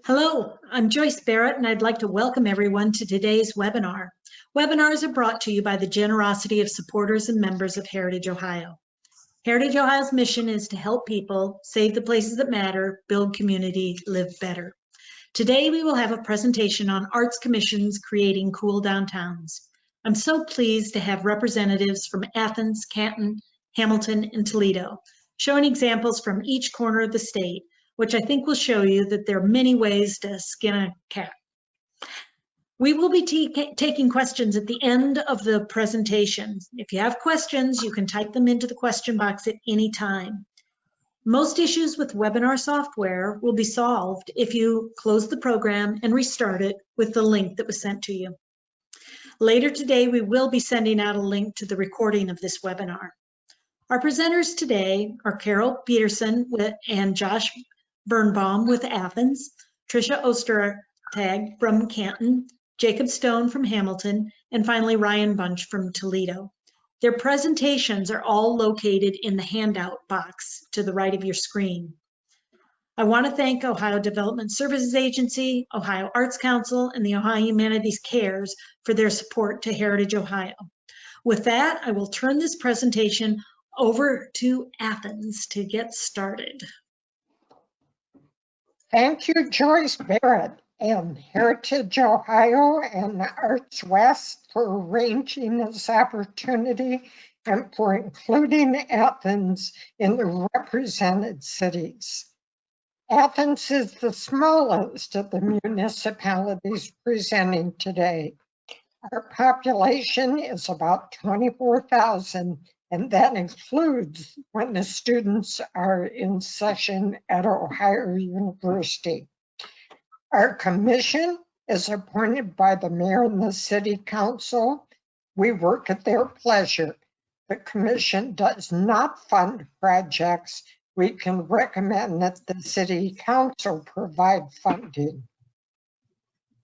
Hello, I'm Joyce Barrett, and I'd like to welcome everyone to today's webinar. Webinars are brought to you by the generosity of supporters and members of Heritage Ohio. Heritage Ohio's mission is to help people save the places that matter, build community, live better. Today, we will have a presentation on arts commissions creating cool downtowns. I'm so pleased to have representatives from Athens, Canton, Hamilton, and Toledo, showing examples from each corner of the state, which I think will show you that there are many ways to skin a cat. We will be taking questions at the end of the presentation. If you have questions, you can type them into the question box at any time. Most issues with webinar software will be solved if you close the program and restart it with the link that was sent to you. Later today, we will be sending out a link to the recording of this webinar. Our presenters today are Carol Patterson and Josh Birnbaum with Athens, Tricia Ostertag from Canton, Jacob Stone from Hamilton, and finally Ryan Bunch from Toledo. Their presentations are all located in the handout box to the right of your screen. I want to thank Ohio Development Services Agency, Ohio Arts Council, and the Ohio Humanities Cares for their support to Heritage Ohio. With that, I will turn this presentation over to Athens to get started. Thank you, Joyce Barrett and Heritage Ohio and Arts West for arranging this opportunity and for including Athens in the represented cities. Athens is the smallest of the municipalities presenting today. Our population is about 24,000, and that includes when the students are in session at Ohio University. Our commission is appointed by the mayor and the city council. We work at their pleasure. The commission does not fund projects. We can recommend that the city council provide funding.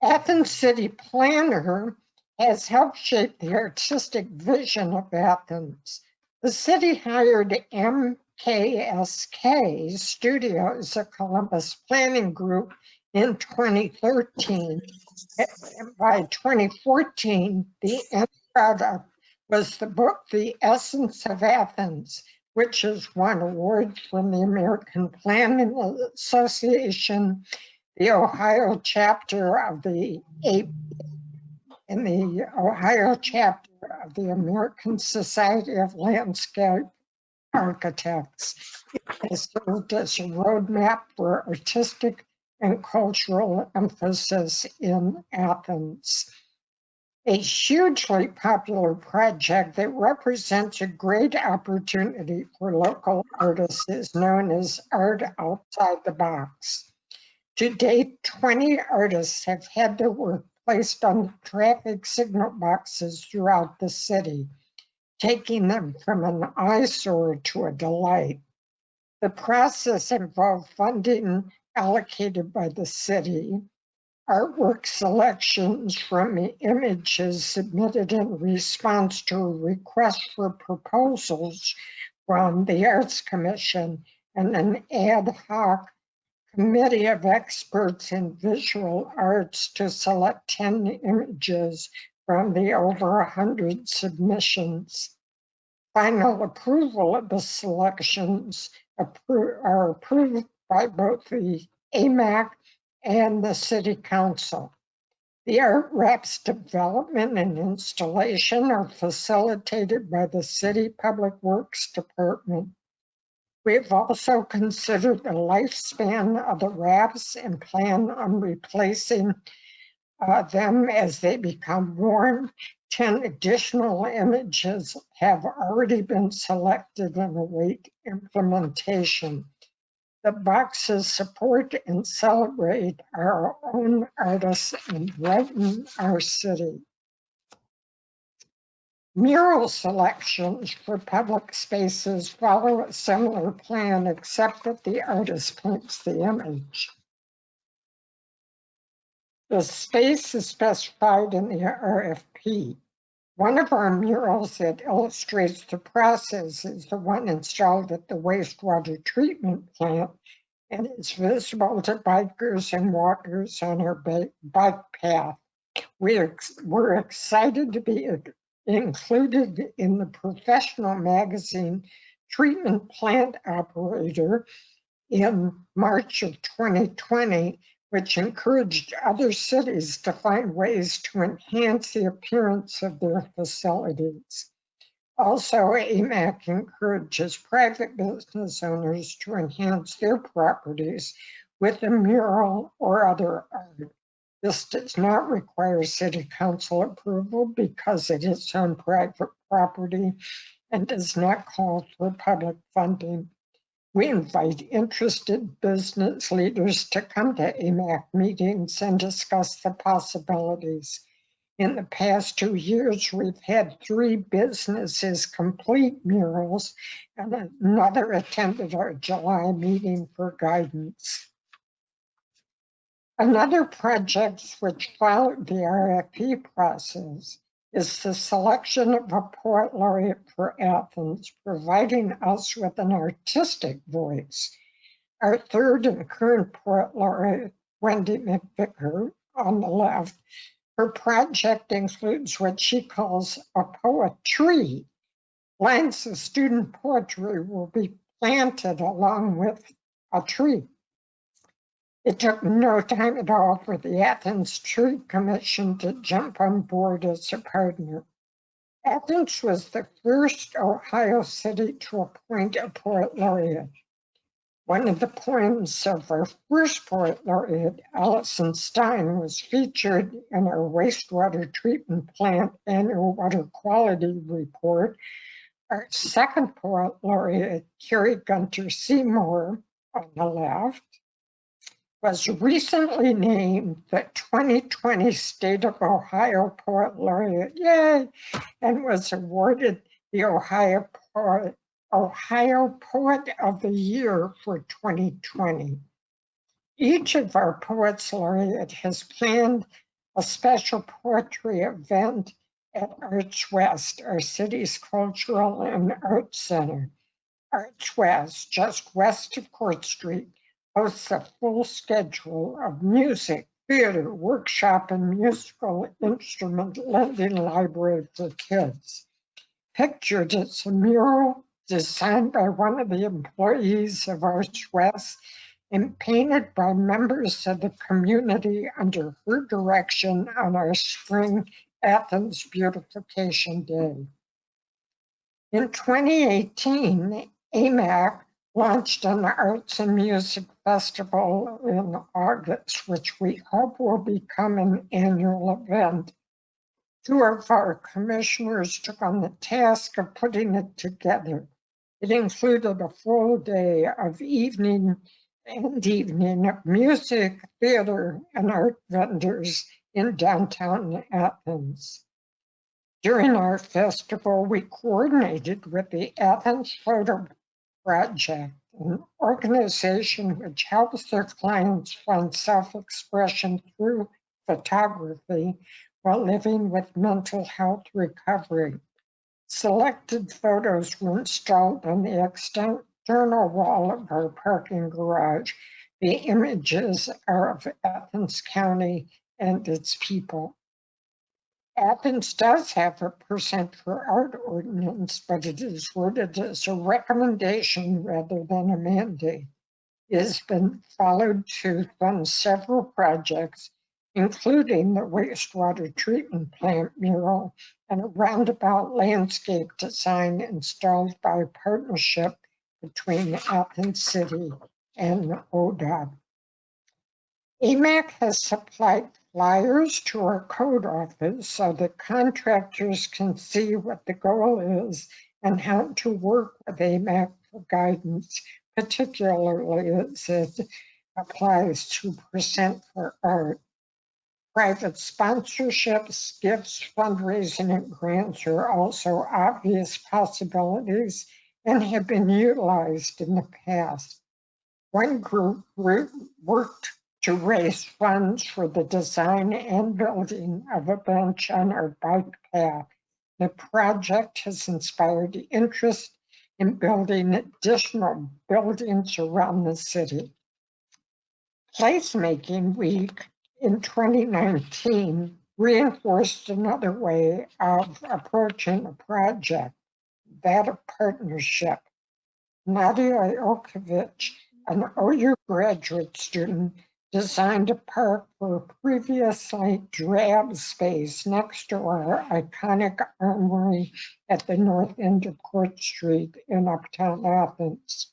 Athens city planner has helped shape the artistic vision of Athens. The city hired MKSK Studios, a Columbus planning group, in 2013. And by 2014, the end product was the book, The Essence of Athens, which has won awards from the American Planning Association, the Ohio chapter of the AP, and the Ohio chapter of the American Society of Landscape Architects. It has served as a roadmap for artistic and cultural emphasis in Athens. A hugely popular project that represents a great opportunity for local artists is known as Art Outside the Box. To date, 20 artists have had their work placed on the traffic signal boxes throughout the city, taking them from an eyesore to a delight. The process involved funding allocated by the city, artwork selections from images submitted in response to a request for proposals from the Arts Commission, and an ad hoc committee of experts in visual arts to select 10 images from the over 100 submissions. Final approval of the selections are approved by both the AMAC and the City Council. The art wraps development and installation are facilitated by the City Public Works Department. We have also considered the lifespan of the wraps and plan on replacing them as they become worn. 10 additional images have already been selected and await implementation. The boxes support and celebrate our own artists and brighten our city. Mural selections for public spaces follow a similar plan, except that the artist paints the image. The space is specified in the RFP. One of our murals that illustrates the process is the one installed at the wastewater treatment plant and it's visible to bikers and walkers on our bike path. We're excited to be included in the professional magazine Treatment Plant Operator in March of 2020, which encouraged other cities to find ways to enhance the appearance of their facilities. Also, AMAC encourages private business owners to enhance their properties with a mural or other art. This does not require City Council approval because it is on private property and does not call for public funding. We invite interested business leaders to come to AMAC meetings and discuss the possibilities. In the past 2 years, we've had 3 businesses complete murals, and another attended our July meeting for guidance. Another project which followed the RFP process is the selection of a poet laureate for Athens, providing us with an artistic voice. Our third and current poet laureate, Wendy McVicker, on the left, her project includes what she calls a poetry. Lines of student poetry will be planted along with a tree. It took no time at all for the Athens Tree Commission to jump on board as a partner. Athens was the first Ohio city to appoint a poet laureate. One of the poems of our first poet laureate, Allison Stein, was featured in our wastewater treatment plant annual water quality report. Our second poet laureate, Carrie Gunter Seymour, on the left, was recently named the 2020 State of Ohio Poet Laureate, yay, and was awarded the Ohio Poet of the Year for 2020. Each of our Poets Laureate has planned a special poetry event at Arts West, our city's cultural and arts center. Arts West, just west of Court Street, hosts a full schedule of music, theater, workshop, and musical instrument lending library for kids. Pictured as a mural designed by one of the employees of Arts West and painted by members of the community under her direction on our spring Athens Beautification Day. In 2018, AMAC launched an Arts and Music Festival in August, which we hope will become an annual event. 2 of our commissioners took on the task of putting it together. It included a full day of evening of music, theater, and art vendors in downtown Athens. During our festival, we coordinated with the Athens Photo Project, an organization which helps their clients find self-expression through photography while living with mental health recovery. Selected photos were installed on the external wall of our parking garage. The images are of Athens County and its people. Athens does have a percent for art ordinance, but it is worded as a recommendation rather than a mandate. It has been followed to fund several projects, including the wastewater treatment plant mural and a roundabout landscape design installed by a partnership between Athens City and ODOT. AMAC has supplied flyers to our code office so that contractors can see what the goal is and how to work with AMAC for guidance, particularly as it applies to percent for art. Private sponsorships, gifts, fundraising, and grants are also obvious possibilities and have been utilized in the past. One group worked to raise funds for the design and building of a bench on our bike path. The project has inspired interest in building additional buildings around the city. Placemaking Week in 2019 reinforced another way of approaching a project, that of partnership. Nadia Ilkovich, an OU graduate student, designed a park for a previously drab space next to our iconic armory at the north end of Court Street in Uptown Athens.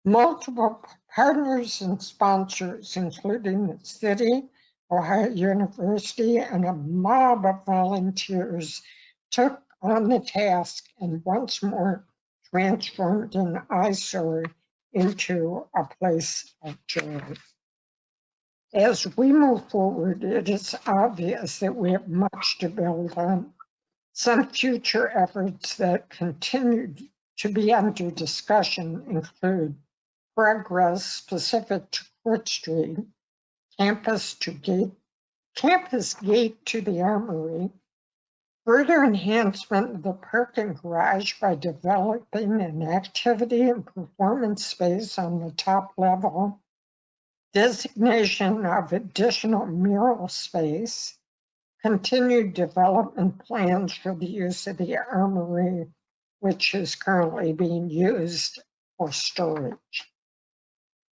Multiple partners and sponsors, including the city, Ohio University, and a mob of volunteers, took on the task and once more transformed an eyesore into a place of joy. As we move forward, it is obvious that we have much to build on. Some future efforts that continue to be under discussion include progress specific to Court Street, campus gate to the Armory, further enhancement of the parking garage by developing an activity and performance space on the top level, designation of additional mural space, continued development plans for the use of the Armory, which is currently being used for storage.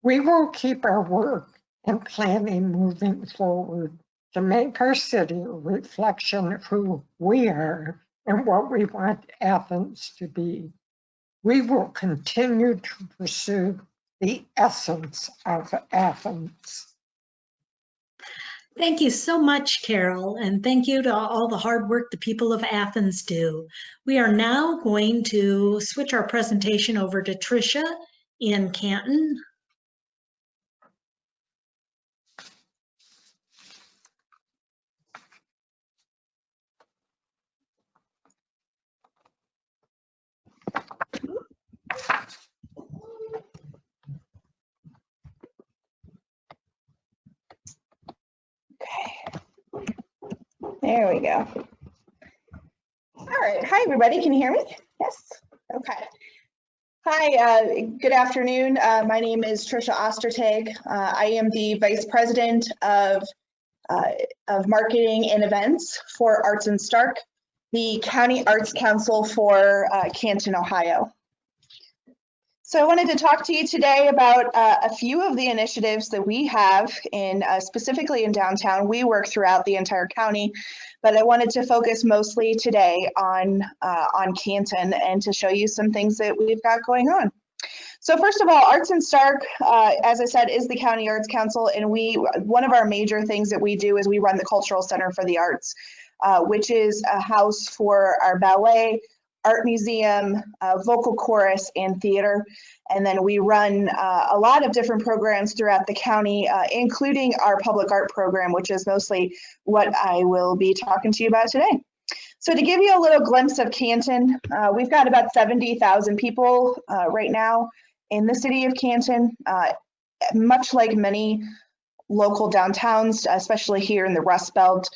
We will keep our work and planning moving forward to make our city a reflection of who we are and what we want Athens to be. We will continue to pursue the essence of Athens. Thank you so much, Carol, and thank you to all the hard work the people of Athens do. We are now going to switch our presentation over to Tricia in Canton. There we go. All right. Hi, everybody. Can you hear me? Yes. Okay. Hi. Good afternoon. My name is Tricia Ostertag. I am the Vice President of Marketing and Events for Arts and Stark, the County Arts Council for Canton, Ohio. So I wanted to talk to you today about a few of the initiatives that we have in specifically in downtown. We work throughout the entire county, but I wanted to focus mostly today on Canton and to show you some things that we've got going on. So first of all, Arts and Stark, as I said, is the County Arts Council, and one of our major things that we do is we run the Cultural Center for the Arts, which is a house for our ballet, art museum, vocal chorus, and theater. And then we run a lot of different programs throughout the county, including our public art program, which is mostly what I will be talking to you about today. So to give you a little glimpse of Canton, we've got about 70,000 people right now in the city of Canton, much like many local downtowns, especially here in the Rust Belt.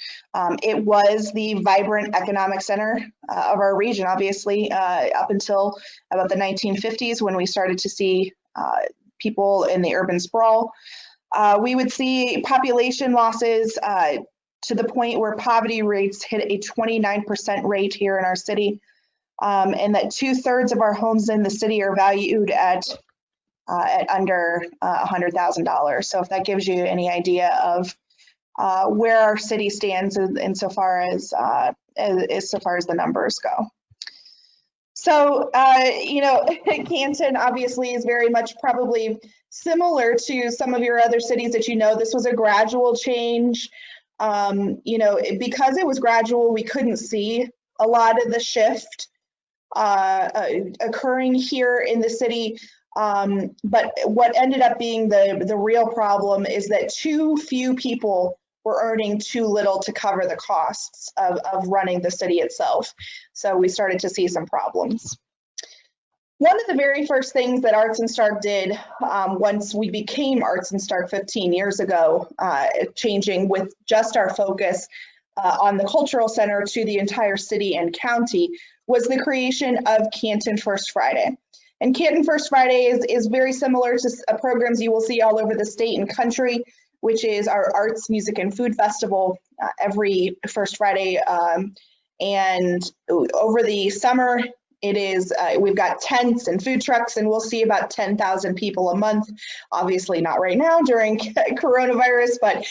It was the vibrant economic center of our region, obviously, up until about the 1950s when we started to see people in the urban sprawl. We would see population losses to the point where poverty rates hit a 29% rate here in our city, and that 2/3 of our homes in the city are valued at under $100,000. So if that gives you any idea of where our city stands insofar as the numbers go. So, you know, Canton obviously is very much probably similar to some of your other cities that you know. This was a gradual change. You know, because it was gradual, we couldn't see a lot of the shift occurring here in the city. But what ended up being the real problem is that too few people were earning too little to cover the costs of running the city itself. So we started to see some problems. One of the very first things that Arts and Stark did once we became Arts and Stark 15 years ago, changing with just our focus on the cultural center to the entire city and county, was the creation of Canton First Friday. And Canton First Friday is very similar to programs you will see all over the state and country, which is our arts, music, and food festival every first Friday. And over the summer, it is, we've got tents and food trucks, and we'll see about 10,000 people a month. Obviously not right now during coronavirus, but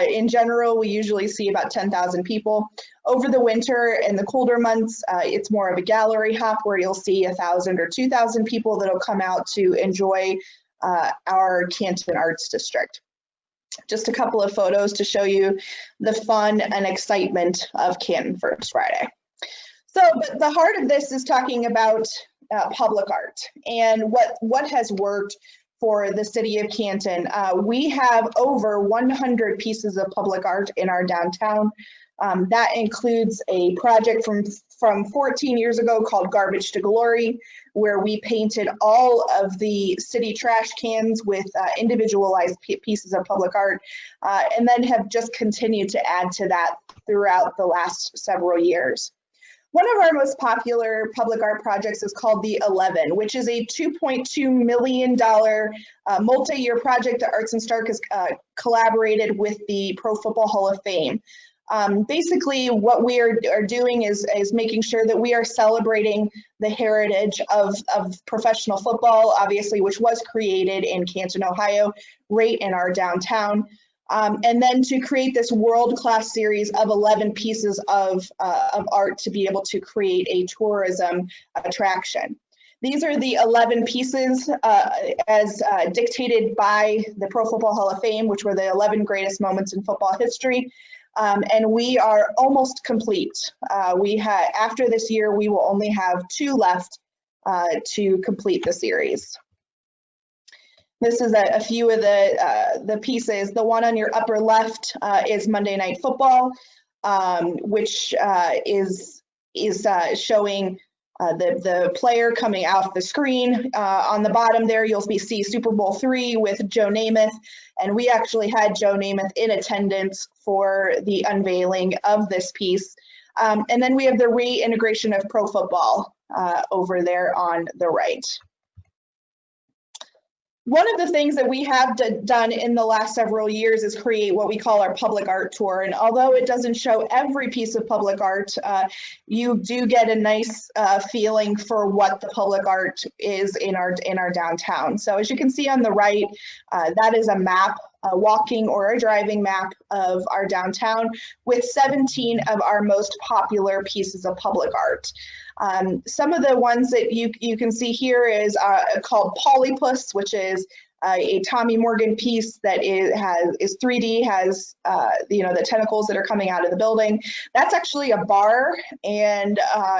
in general, we usually see about 10,000 people. Over the winter and the colder months, it's more of a gallery hop where you'll see 1,000 or 2,000 people that'll come out to enjoy our Canton Arts District. Just a couple of photos to show you the fun and excitement of Canton First Friday. So but the heart of this is talking about public art and what has worked for the city of Canton. We have over 100 pieces of public art in our downtown. That includes a project from 14 years ago called Garbage to Glory, where we painted all of the city trash cans with individualized pieces of public art, and then have just continued to add to that throughout the last several years. One of our most popular public art projects is called The 11, which is a $2.2 million multi-year project that Arts and Stark has collaborated with the Pro Football Hall of Fame. Basically, what we are doing is making sure that we are celebrating the heritage of professional football, obviously, which was created in Canton, Ohio, right in our downtown. And then to create this world-class series of 11 pieces of art to be able to create a tourism attraction. These are the 11 pieces as dictated by the Pro Football Hall of Fame, which were the 11 greatest moments in football history. And we are almost complete. After this year, we will only have 2 left to complete the series. This is a few of the pieces. The one on your upper left is Monday Night Football, which is showing the player coming off the screen. On the bottom there, you'll see Super Bowl III with Joe Namath, and we actually had Joe Namath in attendance for the unveiling of this piece. And then we have the reintegration of pro football over there on the right. One of the things that we have done in the last several years is create what we call our public art tour. And although it doesn't show every piece of public art, you do get a nice feeling for what the public art is in our downtown. So as you can see on the right, that is a map, a walking or a driving map of our downtown with 17 of our most popular pieces of public art. Some of the ones that you can see here is called Polypus, which is a Tommy Morgan piece that is 3D, has the tentacles that are coming out of the building. That's actually a bar and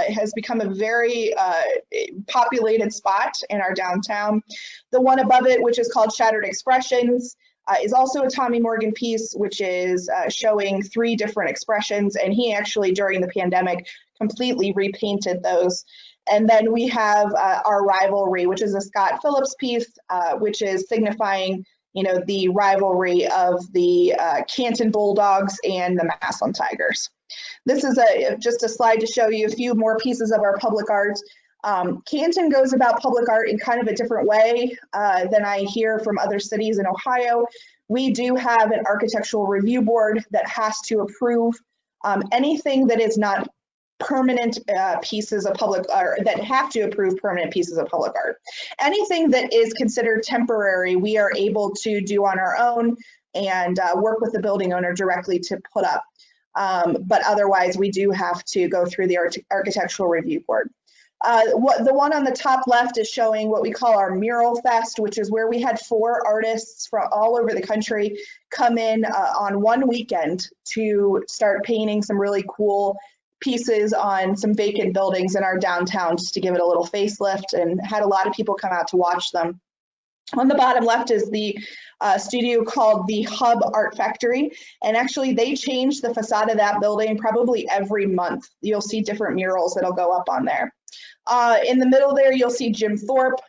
has become a very populated spot in our downtown. The one above it, which is called Shattered Expressions, is also a Tommy Morgan piece, which is showing 3 different expressions, and he actually during the pandemic completely repainted those. And then we have our rivalry, which is a Scott Phillips piece, which is signifying the rivalry of the Canton Bulldogs and the Massillon Tigers. This is just a slide to show you a few more pieces of our public art. Canton goes about public art in kind of a different way than I hear from other cities in Ohio. We do have an architectural review board that has to approve anything that is not permanent pieces of public art, that have to approve permanent pieces of public art. Anything that is considered temporary, we are able to do on our own and work with the building owner directly to put up. But otherwise, we do have to go through the architectural review board. The one on the top left is showing what we call our Mural Fest, which is where we had 4 artists from all over the country come in on one weekend to start painting some really cool pieces on some vacant buildings in our downtown just to give it a little facelift, and had a lot of people come out to watch them. On the bottom left is the studio called the Hub Art Factory, and actually they change the facade of that building probably every month. You'll see different murals that'll go up on there. In the middle there, you'll see Jim Thorpe,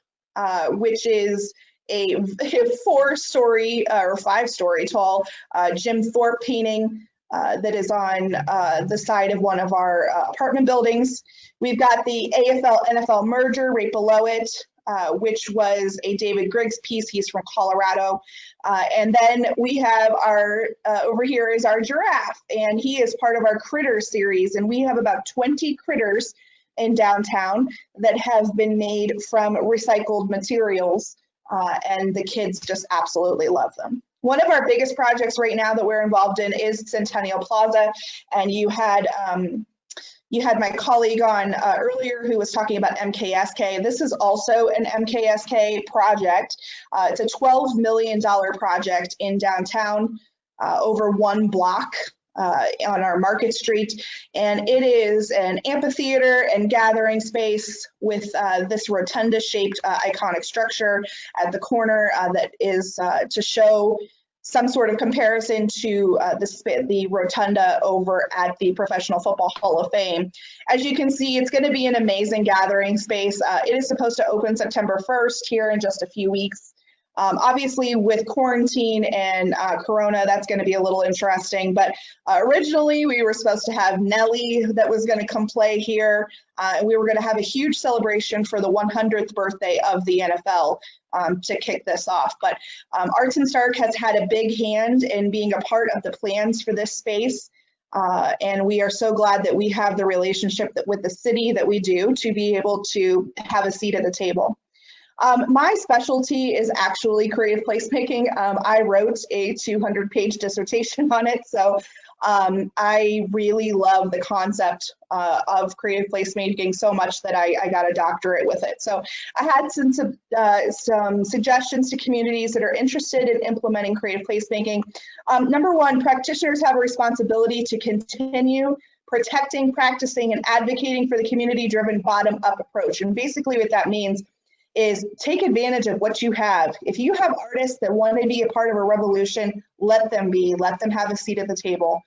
which is a 4-story or 5-story tall Jim Thorpe painting that is on the side of one of our apartment buildings. We've got the AFL-NFL merger right below it. which was a David Griggs piece. He's from Colorado. And then we have our, over here is our giraffe, and he is part of our critter series. And we have about 20 critters in downtown that have been made from recycled materials, and the kids just absolutely love them. One of our biggest projects right now that we're involved in is Centennial Plaza, and you had my colleague on earlier who was talking about MKSK. This is also an MKSK project. It's a $12 million project in downtown, over one block on our Market Street. And it is an amphitheater and gathering space with this rotunda-shaped iconic structure at the corner that is to show some sort of comparison to the rotunda over at the Professional Football Hall of Fame. As you can see, it's going to be an amazing gathering space. It is supposed to open September 1st here in just a few weeks. Obviously, with quarantine and Corona, that's going to be a little interesting. But originally, we were supposed to have Nelly that was going to come play here. And we were going to have a huge celebration for the 100th birthday of the NFL to kick this off. But Arts and Stark has had a big hand in being a part of the plans for this space. And we are so glad that we have the relationship with the city that we do to be able to have a seat at the table. My specialty is actually creative placemaking. I wrote a 200-page dissertation on it, so I really love the concept of creative placemaking so much that I got a doctorate with it. So I had some suggestions to communities that are interested in implementing creative placemaking. Number one, practitioners have a responsibility to continue protecting, practicing, and advocating for the community-driven bottom-up approach. And basically what that means is take advantage of what you have. If you have artists that want to be a part of a revolution, let them have a seat at the table.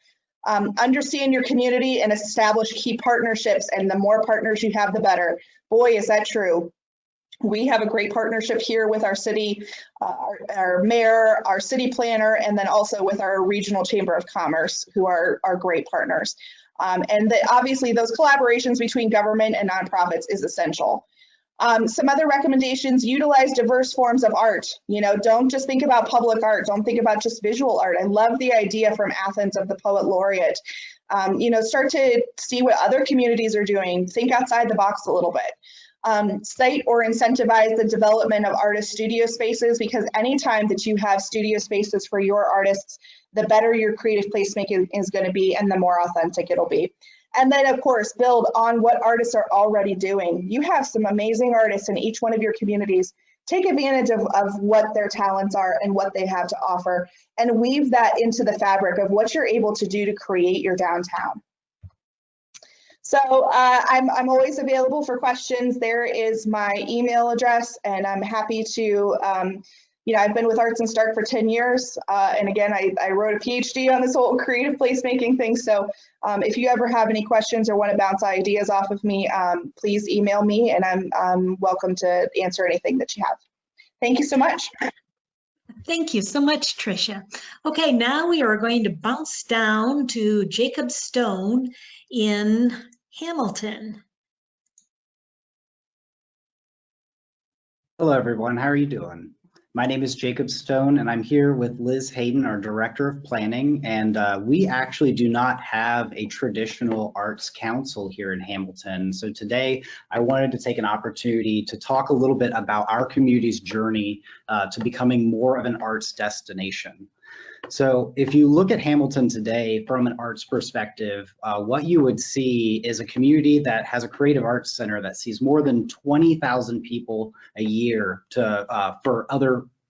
Understand your community and establish key partnerships, and the more partners you have, the better. Boy, is that true. We have a great partnership here with our city, our mayor, our city planner, and then also with our regional chamber of commerce, who are great partners. And obviously those collaborations between government and nonprofits is essential. Some other recommendations: utilize diverse forms of art. You know, don't just think about public art. Don't think about just visual art. I love the idea from Athens of the poet laureate. You know, start to see what other communities are doing. Think outside the box a little bit. Cite or incentivize the development of artist studio spaces, because anytime that you have studio spaces for your artists, the better your creative placemaking is going to be and the more authentic it'll be. And then, of course, build on what artists are already doing. You have some amazing artists in each one of your communities. Take advantage of what their talents are and what they have to offer, and weave that into the fabric of what you're able to do to create your downtown. So I'm always available for questions. There is my email address, and I'm happy to, you know, I've been with Arts and Stark for 10 years. And again, I wrote a PhD on this whole creative placemaking thing. So if you ever have any questions or want to bounce ideas off of me, please email me, and I'm welcome to answer anything that you have. Thank you so much. Thank you so much, Tricia. Okay, now we are going to bounce down to Jacob Stone in Hamilton. Hello, everyone. How are you doing? My name is Jacob Stone, and I'm here with Liz Hayden, our Director of Planning, and we actually do not have a traditional arts council here in Hamilton. So today I wanted to take an opportunity to talk a little bit about our community's journey to becoming more of an arts destination. So if you look at Hamilton today from an arts perspective, what you would see is a community that has a creative arts center that sees more than 20,000 people a year for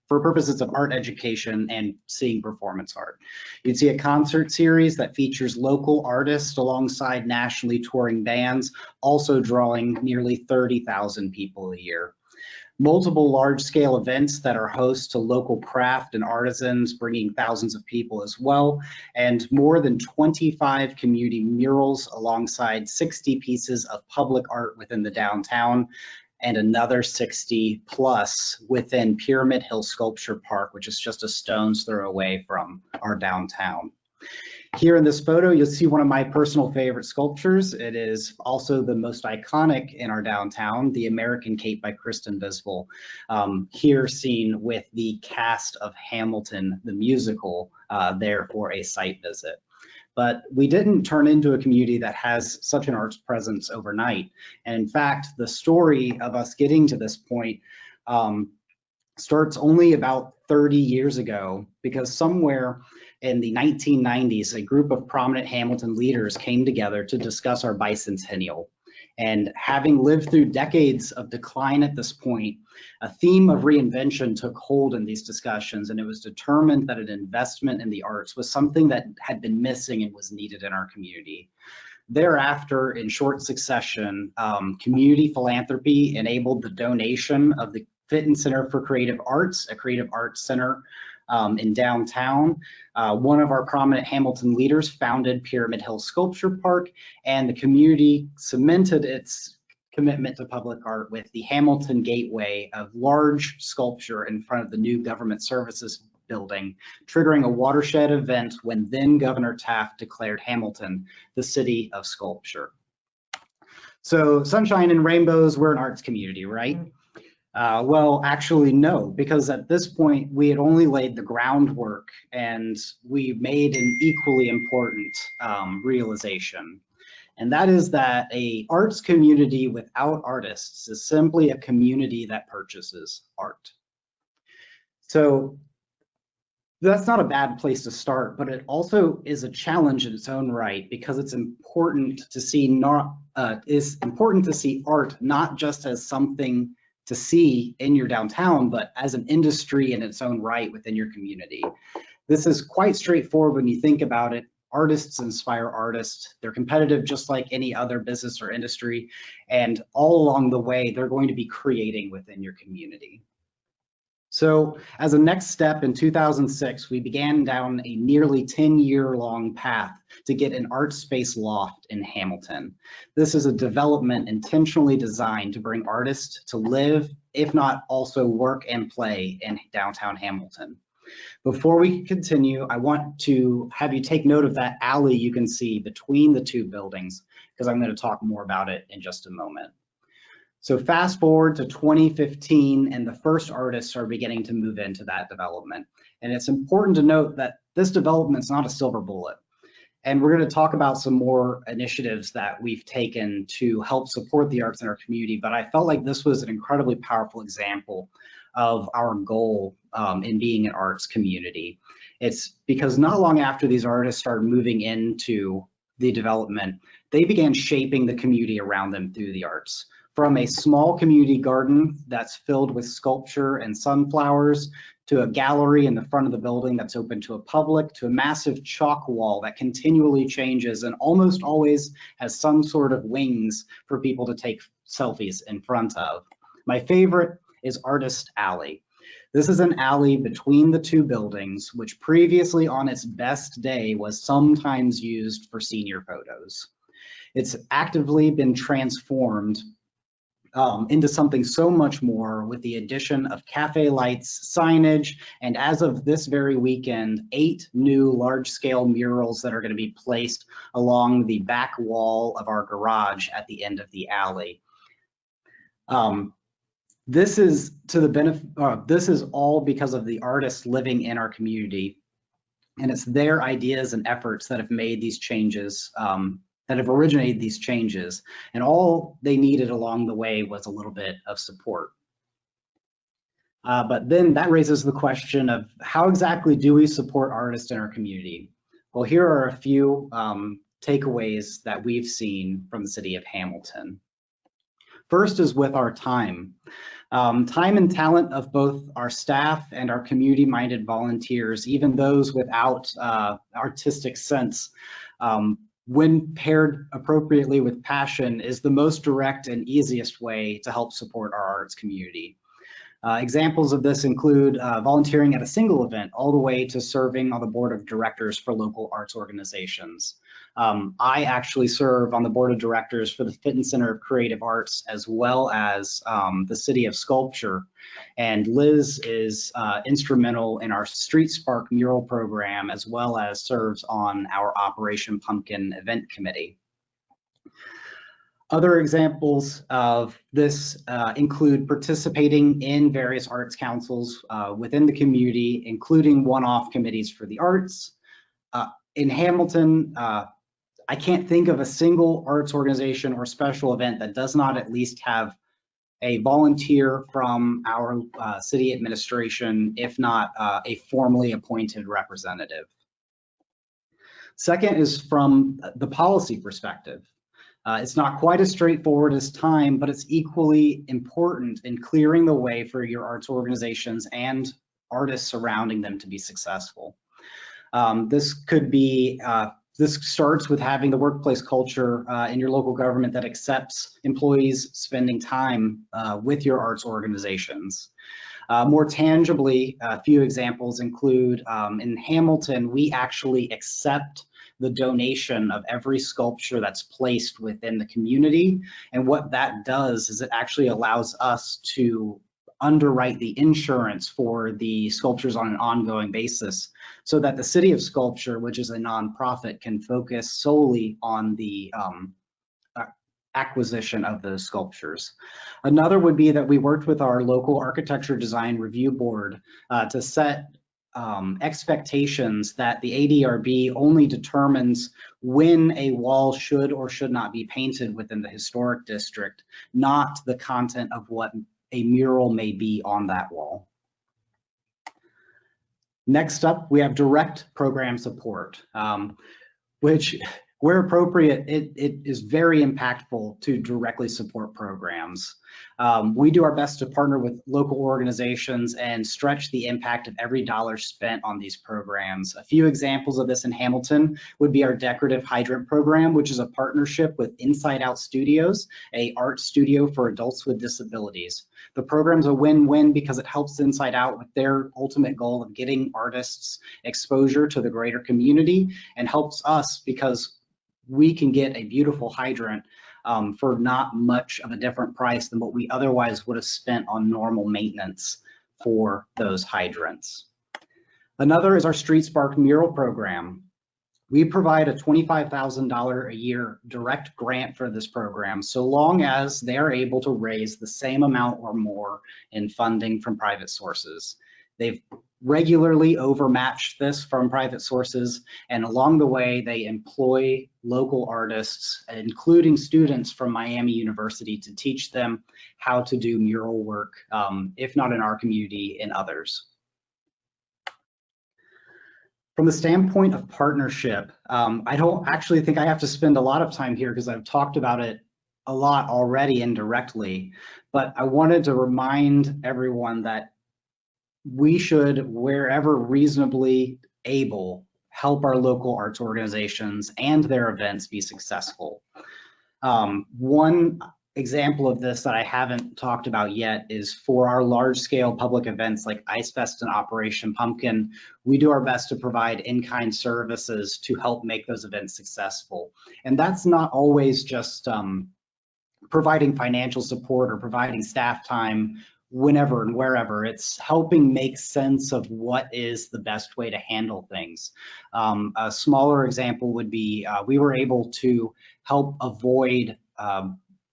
purposes of art education and seeing performance art. You'd see a concert series that features local artists alongside nationally touring bands, also drawing nearly 30,000 people a year. Multiple large-scale events that are host to local craft and artisans, bringing thousands of people as well, and more than 25 community murals alongside 60 pieces of public art within the downtown, and another 60 plus within Pyramid Hill Sculpture Park, which is just a stone's throw away from our downtown. Here in this photo, you'll see one of my personal favorite sculptures. It is also the most iconic in our downtown, the American Cape by Kristen Bisbal, here seen with the cast of Hamilton, the musical, there for a site visit. But we didn't turn into a community that has such an arts presence overnight. And in fact, the story of us getting to this point starts only about 30 years ago, because somewhere in the 1990s, a group of prominent Hamilton leaders came together to discuss our bicentennial. And having lived through decades of decline at this point, a theme of reinvention took hold in these discussions, and it was determined that an investment in the arts was something that had been missing and was needed in our community. Thereafter, in short succession, community philanthropy enabled the donation of the Fitton Center for Creative Arts, a creative arts center in downtown. One of our prominent Hamilton leaders founded Pyramid Hill Sculpture Park, and the community cemented its commitment to public art with the Hamilton Gateway, a large sculpture in front of the new Government Services building, triggering a watershed event when then Governor Taft declared Hamilton the city of sculpture. So sunshine and rainbows, we're an arts community, right? Well, actually, no, because at this point we had only laid the groundwork, and we made an equally important realization. And that is that an arts community without artists is simply a community that purchases art. So that's not a bad place to start, but it also is a challenge in its own right, because it's important to see art not just as something to see in your downtown, but as an industry in its own right within your community. This is quite straightforward when you think about it. Artists inspire artists. They're competitive just like any other business or industry. And all along the way, they're going to be creating within your community. So as a next step in 2006, we began down a nearly 10-year-long path to get an art space loft in Hamilton. This is a development intentionally designed to bring artists to live, if not also work and play in downtown Hamilton. Before we continue, I want to have you take note of that alley you can see between the two buildings, because I'm going to talk more about it in just a moment. So fast forward to 2015, and the first artists are beginning to move into that development. And it's important to note that this development is not a silver bullet. And we're going to talk about some more initiatives that we've taken to help support the arts in our community. But I felt like this was an incredibly powerful example of our goal in being an arts community. It's because not long after these artists started moving into the development, they began shaping the community around them through the arts. From a small community garden that's filled with sculpture and sunflowers, to a gallery in the front of the building that's open to a public, to a massive chalk wall that continually changes and almost always has some sort of wings for people to take selfies in front of. My favorite is Artist Alley. This is an alley between the two buildings, which previously on its best day was sometimes used for senior photos. It's actively been transformed into something so much more with the addition of cafe lights, signage, and as of this very weekend, 8 new large-scale murals that are going to be placed along the back wall of our garage at the end of the alley. This is to the benefit. This is all because of the artists living in our community, and it's their ideas and efforts that have made these changes. That have originated these changes, and all they needed along the way was a little bit of support. But then that raises the question of how exactly do we support artists in our community? Well, here are a few takeaways that we've seen from the city of Hamilton. First is with our time. Time and talent of both our staff and our community-minded volunteers, even those without artistic sense, when paired appropriately with passion, is the most direct and easiest way to help support our arts community. Examples of this include volunteering at a single event all the way to serving on the board of directors for local arts organizations. I actually serve on the board of directors for the Fitton Center of Creative Arts as well as the City of Sculpture. And Liz is instrumental in our Street Spark mural program as well as serves on our Operation Pumpkin event committee. Other examples of this include participating in various arts councils within the community, including one-off committees for the arts. In Hamilton, I can't think of a single arts organization or special event that does not at least have a volunteer from our city administration, if not a formally appointed representative. Second is from the policy perspective. It's not quite as straightforward as time, but it's equally important in clearing the way for your arts organizations and artists surrounding them to be successful. This could be, this starts with having the workplace culture in your local government that accepts employees spending time with your arts organizations. More tangibly, a few examples include in Hamilton, we actually accept the donation of every sculpture that's placed within the community. And what that does is it actually allows us to underwrite the insurance for the sculptures on an ongoing basis so that the City of Sculpture, which is a nonprofit, can focus solely on the acquisition of those sculptures. Another would be that we worked with our local architecture design review board to set expectations that the ADRB only determines when a wall should or should not be painted within the historic district, not the content of what a mural may be on that wall. Next up, we have direct program support, which where appropriate, it is very impactful to directly support programs. We do our best to partner with local organizations and stretch the impact of every dollar spent on these programs. A few examples of this in Hamilton would be our decorative hydrant program, which is a partnership with Inside Out Studios, an art studio for adults with disabilities. The program's a win-win because it helps Inside Out with their ultimate goal of getting artists exposure to the greater community, and helps us because we can get a beautiful hydrant for not much of a different price than what we otherwise would have spent on normal maintenance for those hydrants. Another is our Street Spark mural program. We provide a $25,000 a year direct grant for this program, so long as they are able to raise the same amount or more in funding from private sources. They've regularly overmatched this from private sources, and along the way, they employ local artists, including students from Miami University, to teach them how to do mural work, if not in our community, in others. From the standpoint of partnership, I don't actually think I have to spend a lot of time here because I've talked about it a lot already indirectly, but I wanted to remind everyone that we should, wherever reasonably able, help our local arts organizations and their events be successful. One example of this that I haven't talked about yet is for our large-scale public events like Ice Fest and Operation Pumpkin. We do our best to provide in-kind services to help make those events successful. And that's not always just providing financial support or providing staff time whenever and wherever. It's helping make sense of what is the best way to handle things. A smaller example would be we were able to help avoid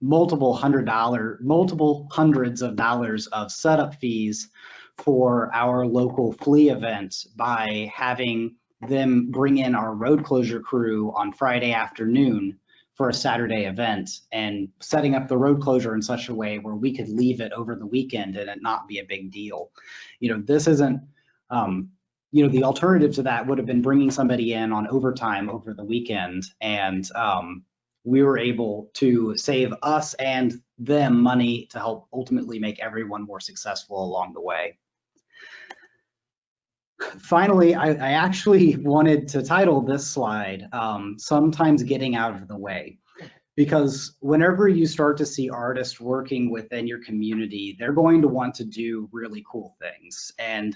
multiple hundreds of dollars of setup fees for our local flea event by having them bring in our road closure crew on Friday afternoon for a Saturday event and setting up the road closure in such a way where we could leave it over the weekend and it not be a big deal. You know, this isn't, you know, the alternative to that would have been bringing somebody in on overtime over the weekend, and we were able to save us and them money to help ultimately make everyone more successful along the way. Finally, I actually wanted to title this slide, Sometimes Getting Out of the Way. Because whenever you start to see artists working within your community, they're going to want to do really cool things. And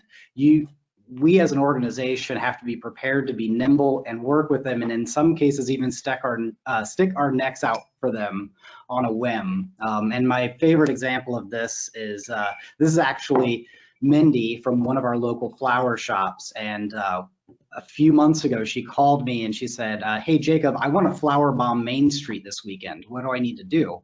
we as an organization have to be prepared to be nimble and work with them, and in some cases even stick our necks out for them on a whim. And my favorite example of this is actually Mindy from one of our local flower shops. And a few months ago, she called me and she said, hey, Jacob, I want to flower bomb Main Street this weekend. What do I need to do?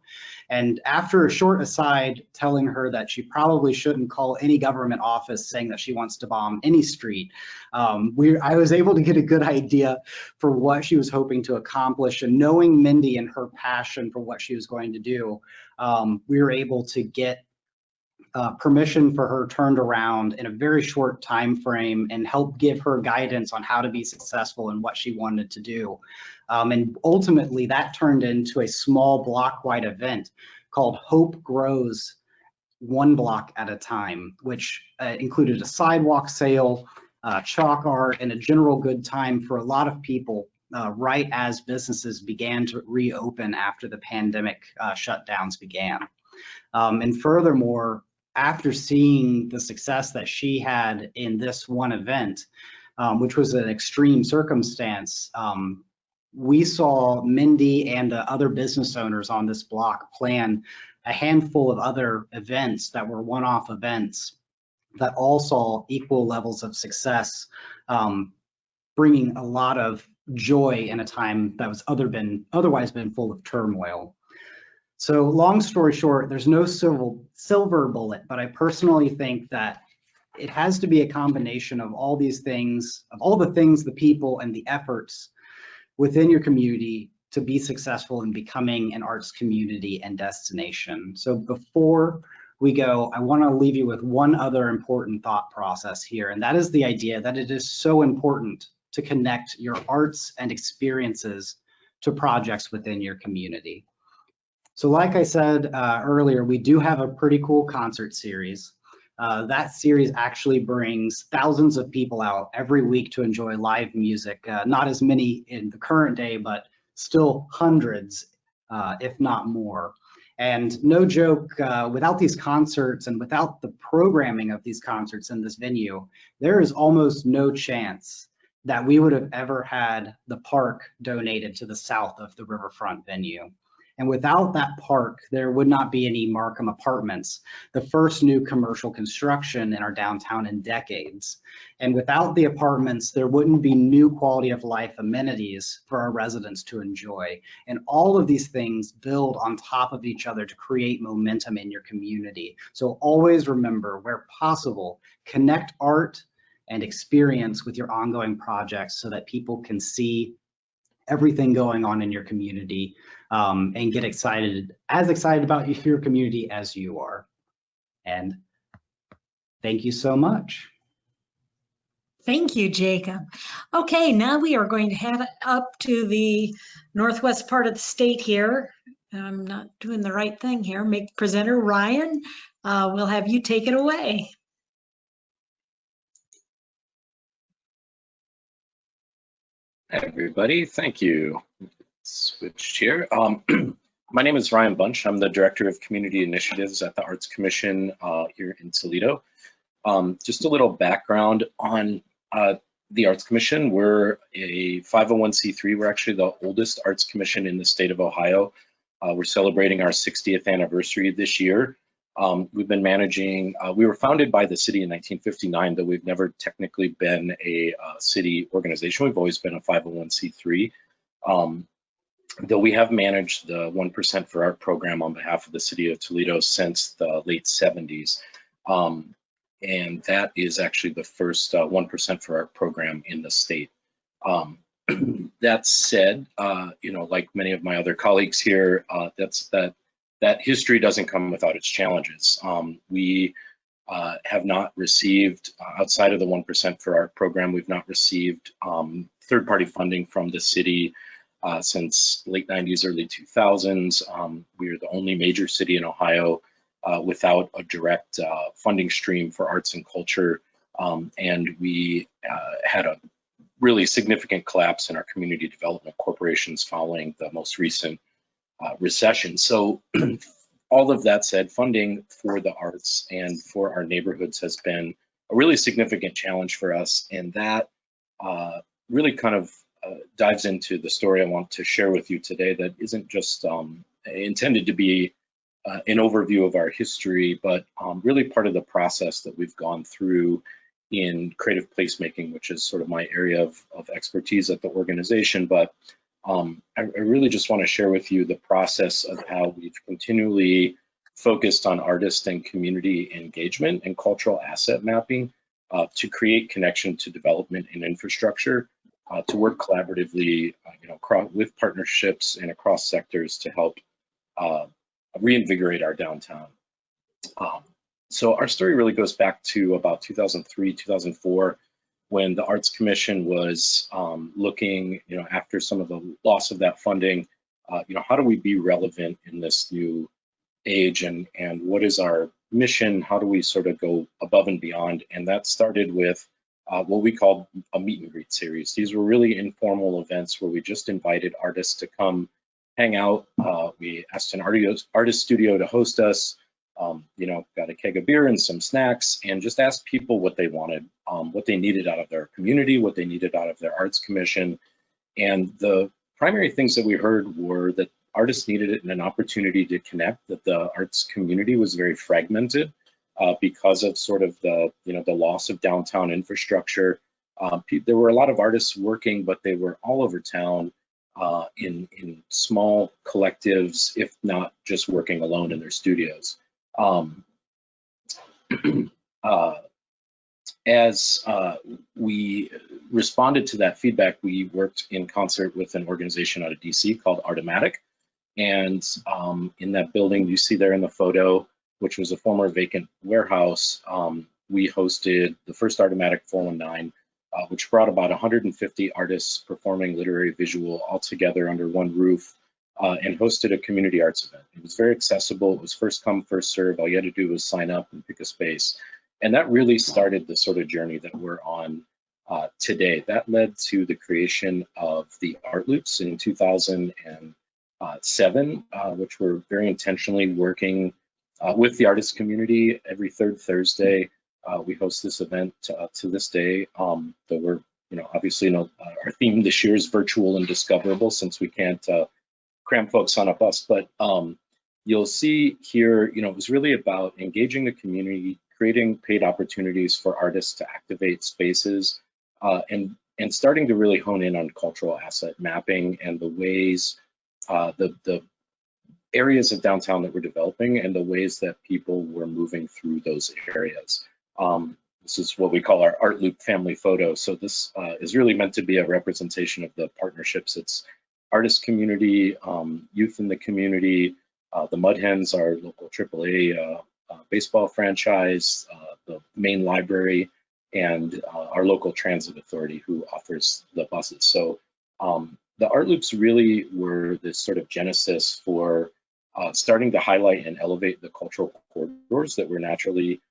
And after a short aside telling her that she probably shouldn't call any government office saying that she wants to bomb any street, I was able to get a good idea for what she was hoping to accomplish. And knowing Mindy and her passion for what she was going to do, we were able to get permission for her turned around in a very short time frame and help give her guidance on how to be successful in what she wanted to do. And ultimately that turned into a small block-wide event called Hope Grows One Block at a Time, which included a sidewalk sale, chalk art, and a general good time for a lot of people right as businesses began to reopen after the pandemic shutdowns began. And furthermore, after seeing the success that she had in this one event, which was an extreme circumstance, we saw Mindy and the other business owners on this block plan a handful of other events that were one-off events that all saw equal levels of success, bringing a lot of joy in a time that was otherwise been full of turmoil. So long story short, there's no silver bullet, but I personally think that it has to be a combination of all these things, of all the things, the people, and the efforts within your community to be successful in becoming an arts community and destination. So before we go, I want to leave you with one other important thought process here, and that is the idea that it is so important to connect your arts and experiences to projects within your community. So like I said earlier, we do have a pretty cool concert series. That series actually brings thousands of people out every week to enjoy live music, not as many in the current day, but still hundreds, if not more. And no joke, without these concerts and without the programming of these concerts in this venue, there is almost no chance that we would have ever had the park donated to the south of the riverfront venue. And without that park, there would not be any Markham Apartments, the first new commercial construction in our downtown in decades. And without the apartments, there wouldn't be new quality of life amenities for our residents to enjoy. And all of these things build on top of each other to create momentum in your community. So always remember, where possible, connect art and experience with your ongoing projects so that people can see everything going on in your community and get excited about your community as you are. And thank you so much. Thank you, Jacob. Okay, now we are going to head up to the northwest part of the state here. I'm not doing the right thing here. Presenter Ryan, we'll have you take it away. Everybody, thank you. Switched here. My name is Ryan Bunch. I'm the Director of Community Initiatives at the Arts Commission here in Toledo. Just a little background on the Arts Commission. We're a 501c3. We're actually the oldest arts commission in the state of Ohio. We're celebrating our 60th anniversary this year. We've been managing, we were founded by the city in 1959, though we've never technically been a city organization. We've always been a 501c3. Though we have managed the 1% for Art program on behalf of the city of Toledo since the late 70s. And that is actually the first 1% for Art program in the state. That said, you know, like many of my other colleagues here, that history doesn't come without its challenges. We have not received, outside of the 1% for Art program, we've not received third-party funding from the city since late 90s, early 2000s. We are the only major city in Ohio without a direct funding stream for arts and culture. And we had a really significant collapse in our community development corporations following the most recent recession. So all of that said, funding for the arts and for our neighborhoods has been a really significant challenge for us, and that really kind of dives into the story I want to share with you today that isn't just intended to be an overview of our history, but really part of the process that we've gone through in creative placemaking, which is sort of my area of expertise at the organization. But I really just want to share with you the process of how we've continually focused on artist and community engagement and cultural asset mapping to create connection to development and infrastructure, to work collaboratively, with partnerships and across sectors to help reinvigorate our downtown. So our story really goes back to about 2003, 2004, when the Arts Commission was looking, after some of the loss of that funding, how do we be relevant in this new age, and what is our mission? How do we sort of go above and beyond? And that started with what we called a meet and greet series. These were really informal events where we just invited artists to come hang out. We asked an artist studio to host us, got a keg of beer and some snacks, and just asked people what they wanted, what they needed out of their community, what they needed out of their arts commission. And the primary things that we heard were that artists needed it and an opportunity to connect, that the arts community was very fragmented because of sort of the loss of downtown infrastructure. There were a lot of artists working, but they were all over town in small collectives, if not just working alone in their studios. As we responded to that feedback, we worked in concert with an organization out of DC called Artomatic. And in that building you see there in the photo, which was a former vacant warehouse, we hosted the first Artomatic 419, which brought about 150 artists performing literary visual all together under one roof, and hosted a community arts event. It was very accessible. It was first come, first serve. All you had to do was sign up and pick a space. And that really started the sort of journey that we're on today. That led to the creation of the Art Loops in 2007, which we're very intentionally working with the artist community. Every third Thursday, we host this event to this day. Though we're, obviously, our theme this year is virtual and discoverable, since we can't cram folks on a bus. But you'll see here, it was really about engaging the community, creating paid opportunities for artists to activate spaces, and starting to really hone in on cultural asset mapping and the ways, the areas of downtown that we're developing and the ways that people were moving through those areas. This is what we call our Art Loop family photo. So this is really meant to be a representation of the partnerships. It's artist community, youth in the community, the Mud Hens, our local AAA baseball franchise, the main library, and our local transit authority who offers the buses. So the Art Loops really were this sort of genesis for starting to highlight and elevate the cultural corridors that were naturally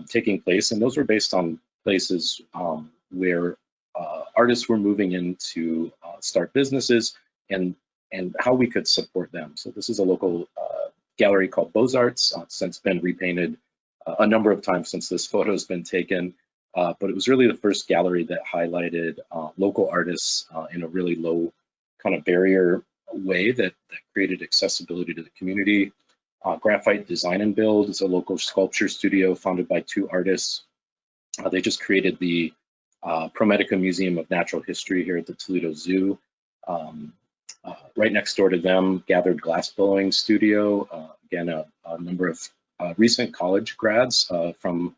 taking place. And those were based on places where artists were moving in to start businesses, and how we could support them. So this is a local gallery called Beaux-Arts. It's since been repainted a number of times since this photo has been taken, but it was really the first gallery that highlighted local artists in a really low kind of barrier way that created accessibility to the community. Graphite Design and Build is a local sculpture studio founded by two artists. They just created the ProMedica Museum of Natural History here at the Toledo Zoo. Right next door to them, Gathered Glassblowing Studio. Again, a number of recent college grads from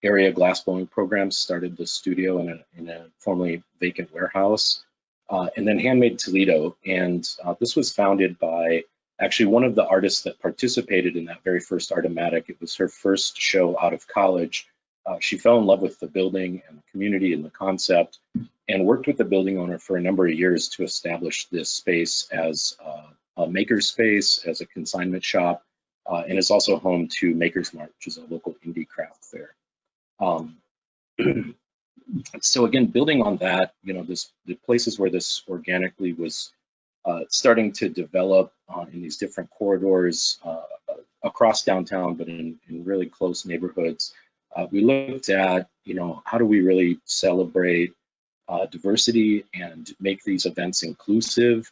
area glassblowing programs started the studio in a formerly vacant warehouse. And then Handmade Toledo. And this was founded by actually one of the artists that participated in that very first Artomatic. It was her first show out of college. She fell in love with the building and the community and the concept, and worked with the building owner for a number of years to establish this space as a maker space, as a consignment shop, and is also home to Maker's Mart, which is a local indie craft fair. So again, building on that, the places where this organically was starting to develop in these different corridors across downtown, but in really close neighborhoods. We looked at, how do we really celebrate diversity and make these events inclusive,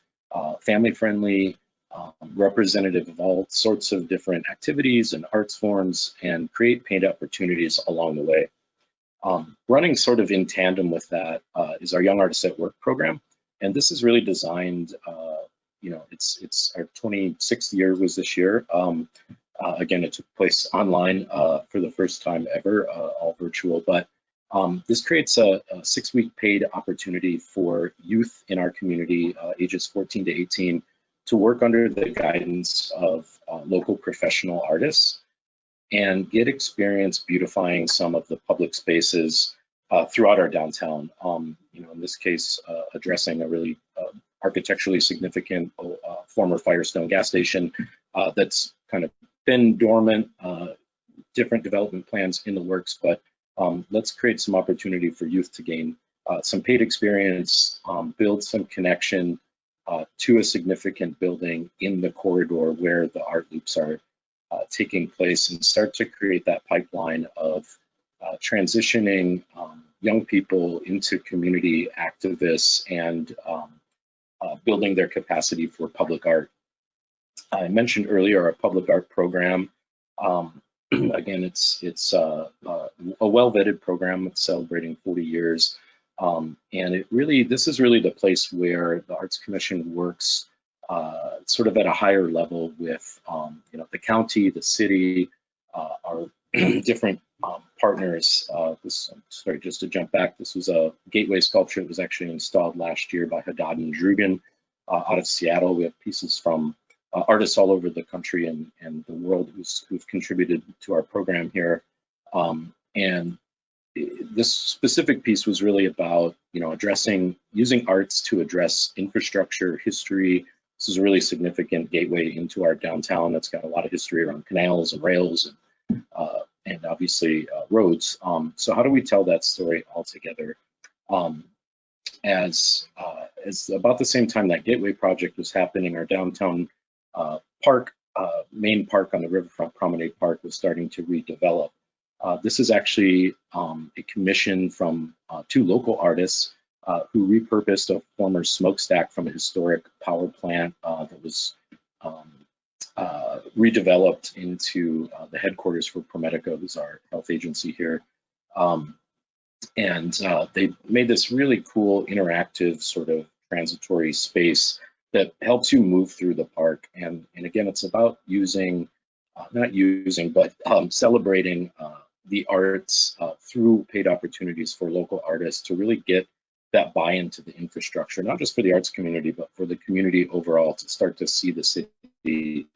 family-friendly, representative of all sorts of different activities and arts forms, and create paid opportunities along the way. Running sort of in tandem with that is our Young Artists at Work program. And this is really designed, it's our 26th year was this year. Again, it took place online for the first time ever, all virtual, but this creates a 6-week paid opportunity for youth in our community, ages 14 to 18, to work under the guidance of local professional artists and get experience beautifying some of the public spaces throughout our downtown. In this case, addressing a really architecturally significant former Firestone gas station that's kind of been dormant, different development plans in the works, but let's create some opportunity for youth to gain some paid experience, build some connection to a significant building in the corridor where the art loops are taking place, and start to create that pipeline of transitioning young people into community activists and building their capacity for public art. I mentioned earlier our public art program. Again, it's a well-vetted program. It's celebrating 40 years. And this is really the place where the Arts Commission works sort of at a higher level with the county, the city, our different partners. Sorry, just to jump back, this was a gateway sculpture that was actually installed last year by Haddad and Drugan out of Seattle. We have pieces from artists all over the country and the world who've contributed to our program here. And this specific piece was really about, using arts to address infrastructure, history. This is a really significant gateway into our downtown that's got a lot of history around canals and rails and obviously roads. So how do we tell that story all together? As about the same time that gateway project was happening, our downtown park, main park on the Riverfront Promenade Park was starting to redevelop. This is actually a commission from 2 local artists who repurposed a former smokestack from a historic power plant that was redeveloped into the headquarters for ProMedica, who's our health agency here. They made this really cool interactive sort of transitory space that helps you move through the park. And again, it's about celebrating the arts through paid opportunities for local artists to really get that buy-in to the infrastructure, not just for the arts community, but for the community overall, to start to see the city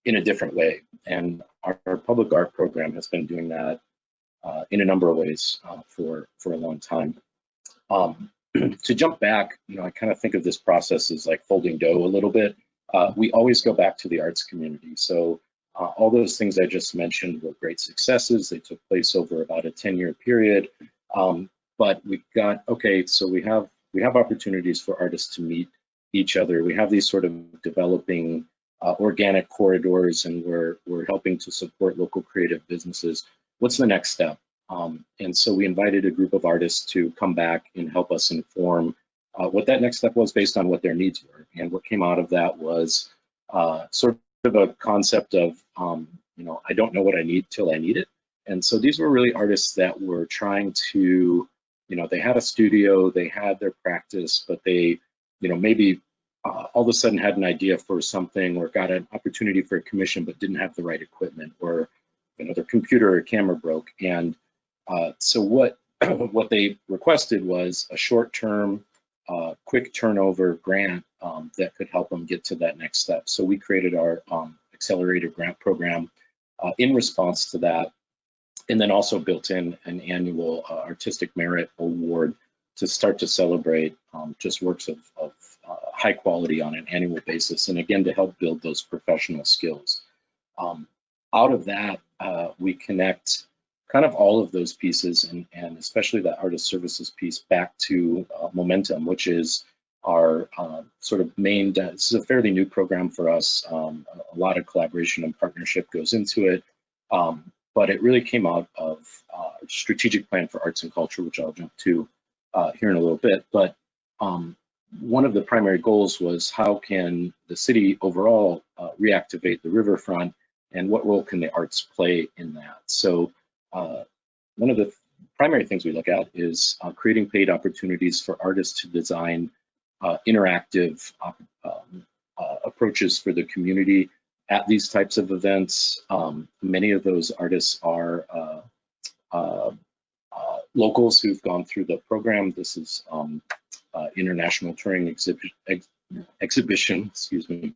in a different way. And our public art program has been doing that in a number of ways for a long time. To jump back, I kind of think of this process as like folding dough a little bit. We always go back to the arts community. So all those things I just mentioned were great successes. They took place over about a 10-year period. But we've got, so we have opportunities for artists to meet each other. We have these sort of developing organic corridors, and we're helping to support local creative businesses. What's the next step? And so we invited a group of artists to come back and help us inform what that next step was based on what their needs were. And what came out of that was sort of a concept of, I don't know what I need till I need it. And so these were really artists that were trying to, they had a studio, they had their practice, but they, maybe all of a sudden had an idea for something or got an opportunity for a commission, but didn't have the right equipment, or their computer or camera broke. And so what they requested was a short-term, quick turnover grant that could help them get to that next step. So we created our accelerated grant program in response to that, and then also built in an annual artistic merit award to start to celebrate just works of high quality on an annual basis, and again, to help build those professional skills. Out of that, we connect kind of all of those pieces, and especially that artist services piece, back to momentum, which is our sort of main, this is a fairly new program for us. A lot of collaboration and partnership goes into it, but it really came out of a strategic plan for arts and culture, which I'll jump to here in a little bit. But one of the primary goals was how can the city overall reactivate the riverfront, and what role can the arts play in that? So one of the primary things we look at is creating paid opportunities for artists to design interactive approaches for the community at these types of events. Many of those artists are locals who've gone through the program. This is international touring exhibition, excuse me.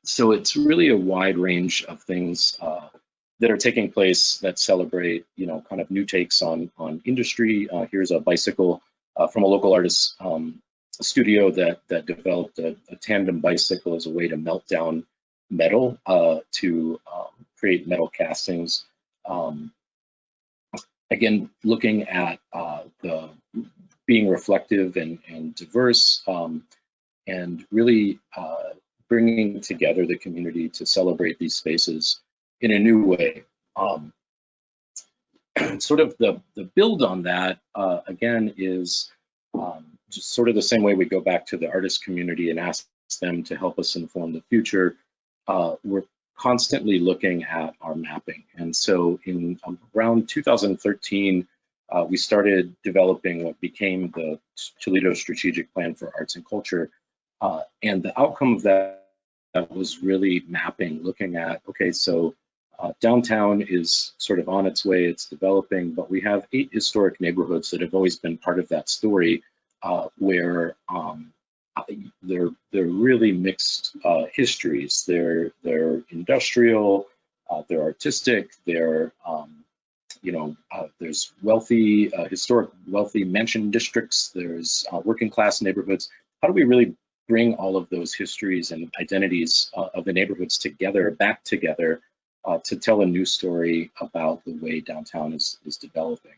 So it's really a wide range of things that are taking place that celebrate, kind of new takes on industry. Here's a bicycle from a local artist studio that developed a tandem bicycle as a way to melt down metal to create metal castings. Again, looking at the being reflective and diverse, and really bringing together the community to celebrate these spaces in a new way. Sort of the build on that, again, is just sort of the same way we go back to the artist community and ask them to help us inform the future. We're constantly looking at our mapping. And so in around 2013, we started developing what became the Toledo Strategic Plan for Arts and Culture. And the outcome of that was really mapping, looking at, okay, so downtown is sort of on its way, it's developing, but we have 8 historic neighborhoods that have always been part of that story, where they're really mixed histories. They're industrial, they're artistic, they're there's wealthy, historic wealthy mansion districts, there's working class neighborhoods. How do we really bring all of those histories and identities of the neighborhoods together, back together, to tell a new story about the way downtown is developing?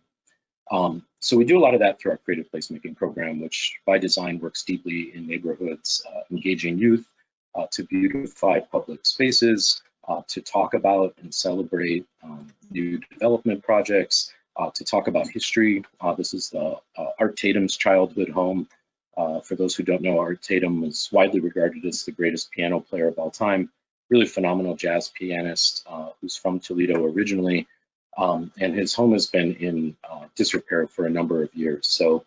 So we do a lot of that through our creative placemaking program, which by design works deeply in neighborhoods, engaging youth to beautify public spaces, to talk about and celebrate new development projects, to talk about history. This is the Art Tatum's childhood home. For those who don't know, Art Tatum is widely regarded as the greatest piano player of all time, really phenomenal jazz pianist who's from Toledo originally. And his home has been in disrepair for a number of years. So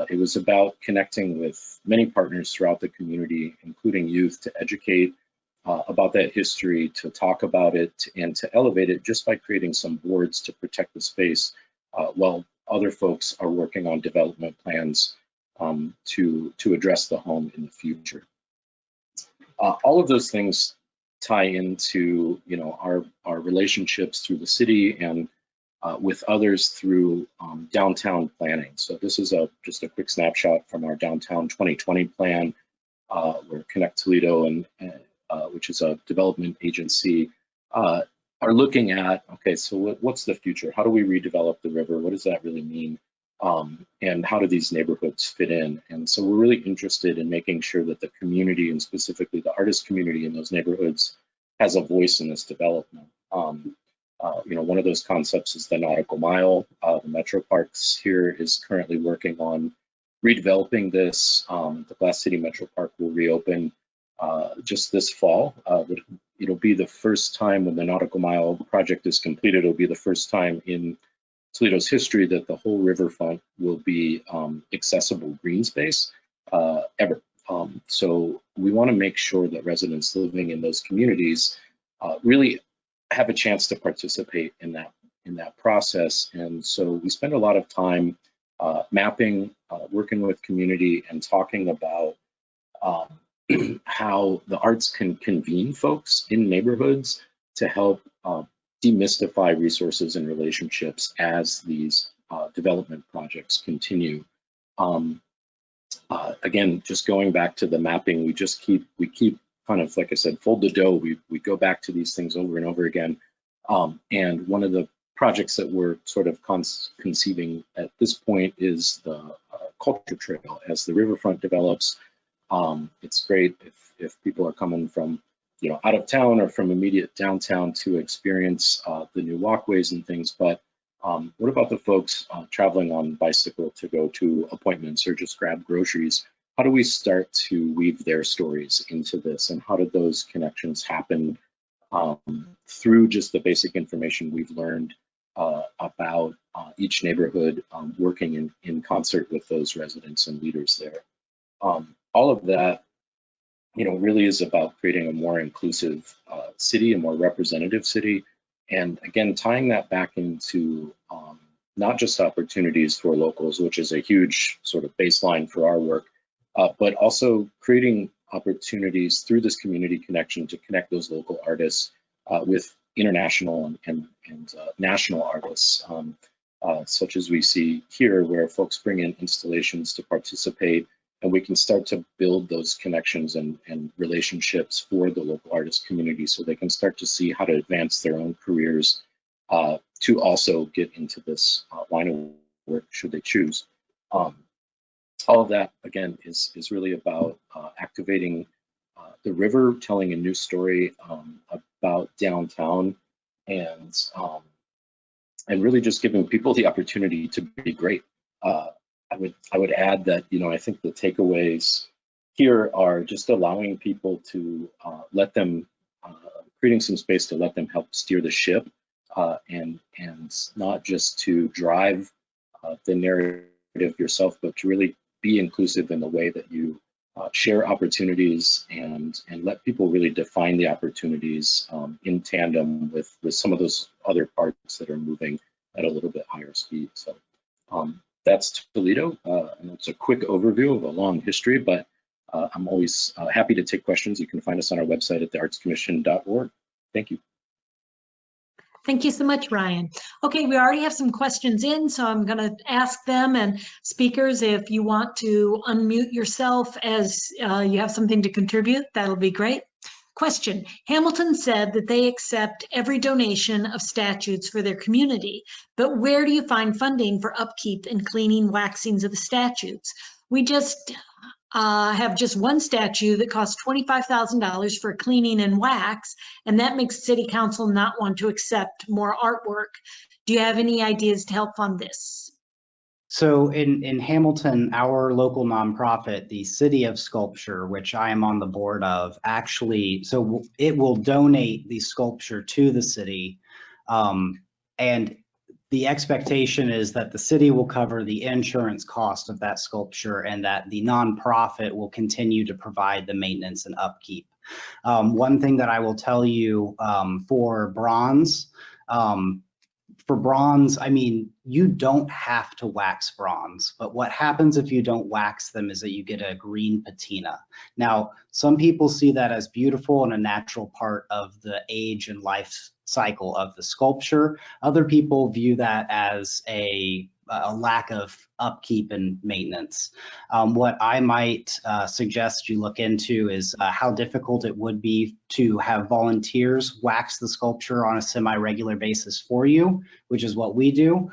it was about connecting with many partners throughout the community, including youth, to educate about that history, to talk about it, and to elevate it just by creating some boards to protect the space while other folks are working on development plans to address the home in the future. All of those things tie into our relationships through the city and with others through downtown planning. So this is just a quick snapshot from our downtown 2020 plan, where Connect Toledo and which is a development agency, are looking at, okay, so what's the future? How do we redevelop the river? What does that really mean? And how do these neighborhoods fit in? And so we're really interested in making sure that the community, and specifically the artist community in those neighborhoods, has a voice in this development. One of those concepts is the nautical mile. The Metro Parks here is currently working on redeveloping this. The Glass City Metro Park will reopen just this fall. It'll be the first time when the nautical mile project is completed. It'll be the first time in Toledo's history that the whole riverfront will be accessible green space ever. So we want to make sure that residents living in those communities really have a chance to participate in that process. And so we spend a lot of time mapping, working with community, and talking about how the arts can convene folks in neighborhoods to help demystify resources and relationships as these development projects continue. Again, just going back to the mapping, we keep kind of, like I said, fold the dough. We go back to these things over and over again. And one of the projects that we're sort of conceiving at this point is the culture trail as the riverfront develops. It's great if people are coming from, you know, out of town or from immediate downtown to experience the new walkways and things. But what about the folks traveling on bicycle to go to appointments or just grab groceries? How do we start to weave their stories into this, and how did those connections happen through just the basic information we've learned about each neighborhood, working in concert with those residents and leaders there? All of that, you know, really is about creating a more inclusive city, a more representative city, and again, tying that back into not just opportunities for locals, which is a huge sort of baseline for our work, but also creating opportunities through this community connection to connect those local artists with international and national artists, such as we see here, where folks bring in installations to participate, and we can start to build those connections and relationships for the local artist community, so they can start to see how to advance their own careers to also get into this line of work should they choose. All of that, again, is really about activating the river, telling a new story about downtown, and really just giving people the opportunity to be great. I would add that, you know, I think the takeaways here are just allowing people to let them, creating some space to let them help steer the ship, and not just to drive the narrative yourself, but to really be inclusive in the way that you share opportunities and let people really define the opportunities in tandem with some of those other parts that are moving at a little bit higher speed. So that's Toledo, and it's a quick overview of a long history, but I'm always happy to take questions. You can find us on our website at theartscommission.org. Thank you. Thank you so much, Ryan. Okay, we already have some questions in, so I'm going to ask them. And speakers, if you want to unmute yourself as you have something to contribute, that'll be great. Question: Hamilton said that they accept every donation of statues for their community, but where do you find funding for upkeep and cleaning, waxings of the statues? We just have just one statue that costs $25,000 for cleaning and wax, and that makes City Council not want to accept more artwork. Do you have any ideas to help fund this? So in Hamilton, our local nonprofit, the City of Sculpture, which I am on the board of, actually, so it will donate the sculpture to the city, and the expectation is that the city will cover the insurance cost of that sculpture and that the nonprofit will continue to provide the maintenance and upkeep. One thing that I will tell you for bronze, I mean, you don't have to wax bronze, but what happens if you don't wax them is that you get a green patina. Now, some people see that as beautiful and a natural part of the age and life cycle of the sculpture. Other people view that as a lack of upkeep and maintenance. What I might suggest you look into is how difficult it would be to have volunteers wax the sculpture on a semi-regular basis for you, which is what we do,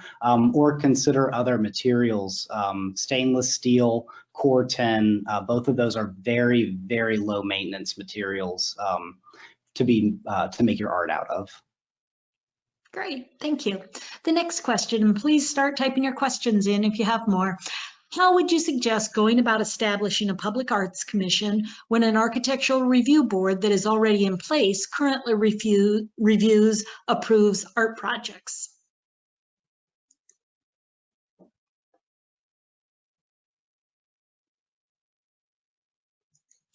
or consider other materials. Stainless steel, Corten, both of those are very, very low maintenance materials to make your art out of. Great, thank you. The next question, and please start typing your questions in if you have more. How would you suggest going about establishing a public arts commission when an architectural review board that is already in place currently reviews, approves art projects?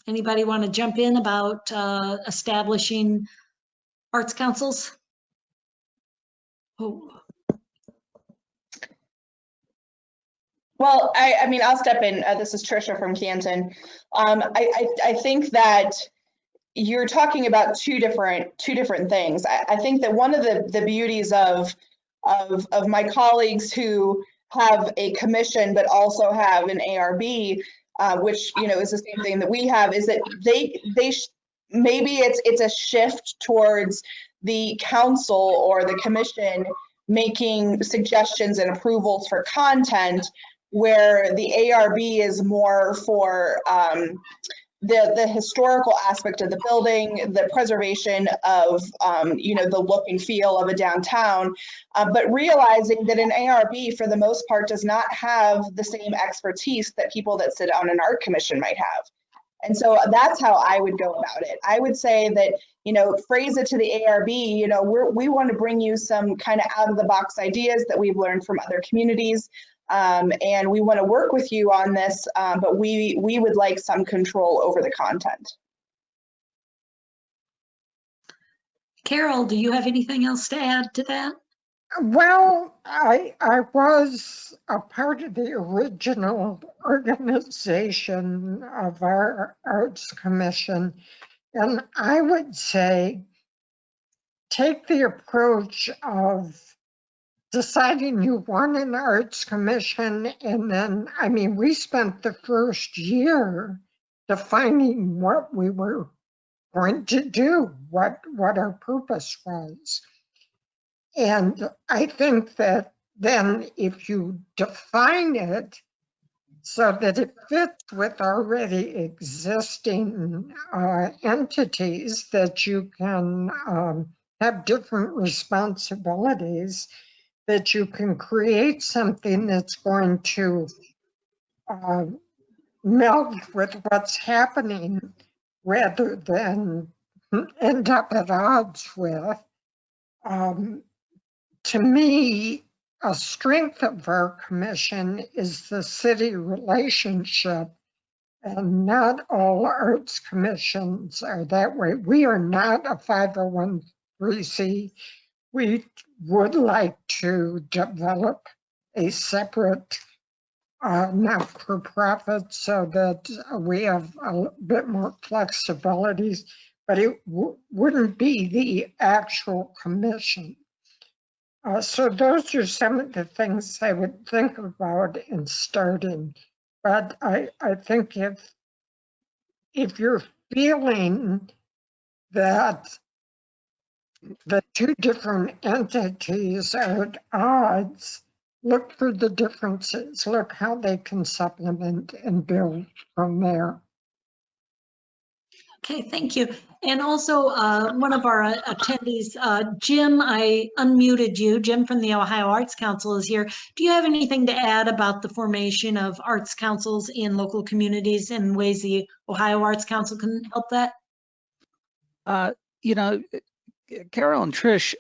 Anybody want to jump in about establishing arts councils? Oh. Well, I mean, I'll step in. This is Tricia from Canton. I think that you're talking about two different things. I think that one of the beauties of my colleagues who have a commission but also have an ARB, which, you know, is the same thing that we have, is that maybe it's a shift towards the council or the commission making suggestions and approvals for content, where the ARB is more for the historical aspect of the building, the preservation of, the look and feel of a downtown, but realizing that an ARB for the most part does not have the same expertise that people that sit on an art commission might have. And so that's how I would go about it. I would say that, phrase it to the ARB, we want to bring you some kind of out of the box ideas that we've learned from other communities. And we want to work with you on this, but we would like some control over the content. Carol, do you have anything else to add to that? Well, I was a part of the original organization of our Arts Commission, and I would say take the approach of deciding you want an Arts Commission, and then, we spent the first year defining what we were going to do, what our purpose was. And I think that then if you define it so that it fits with already existing entities, that you can have different responsibilities, that you can create something that's going to meld with what's happening rather than end up at odds with. To me, a strength of our commission is the city relationship, and not all arts commissions are that way. We are not a 501(c)(3). We would like to develop a separate not-for-profit so that we have a bit more flexibilities, but it wouldn't be the actual commission. So those are some of the things I would think about in starting. But I think if you're feeling that the two different entities are at odds, look for the differences, look how they can supplement and build from there. Okay, thank you. And also one of our attendees, Jim, I unmuted you. Jim from the Ohio Arts Council is here. Do you have anything to add about the formation of arts councils in local communities and ways the Ohio Arts Council can help that? Carol and Trish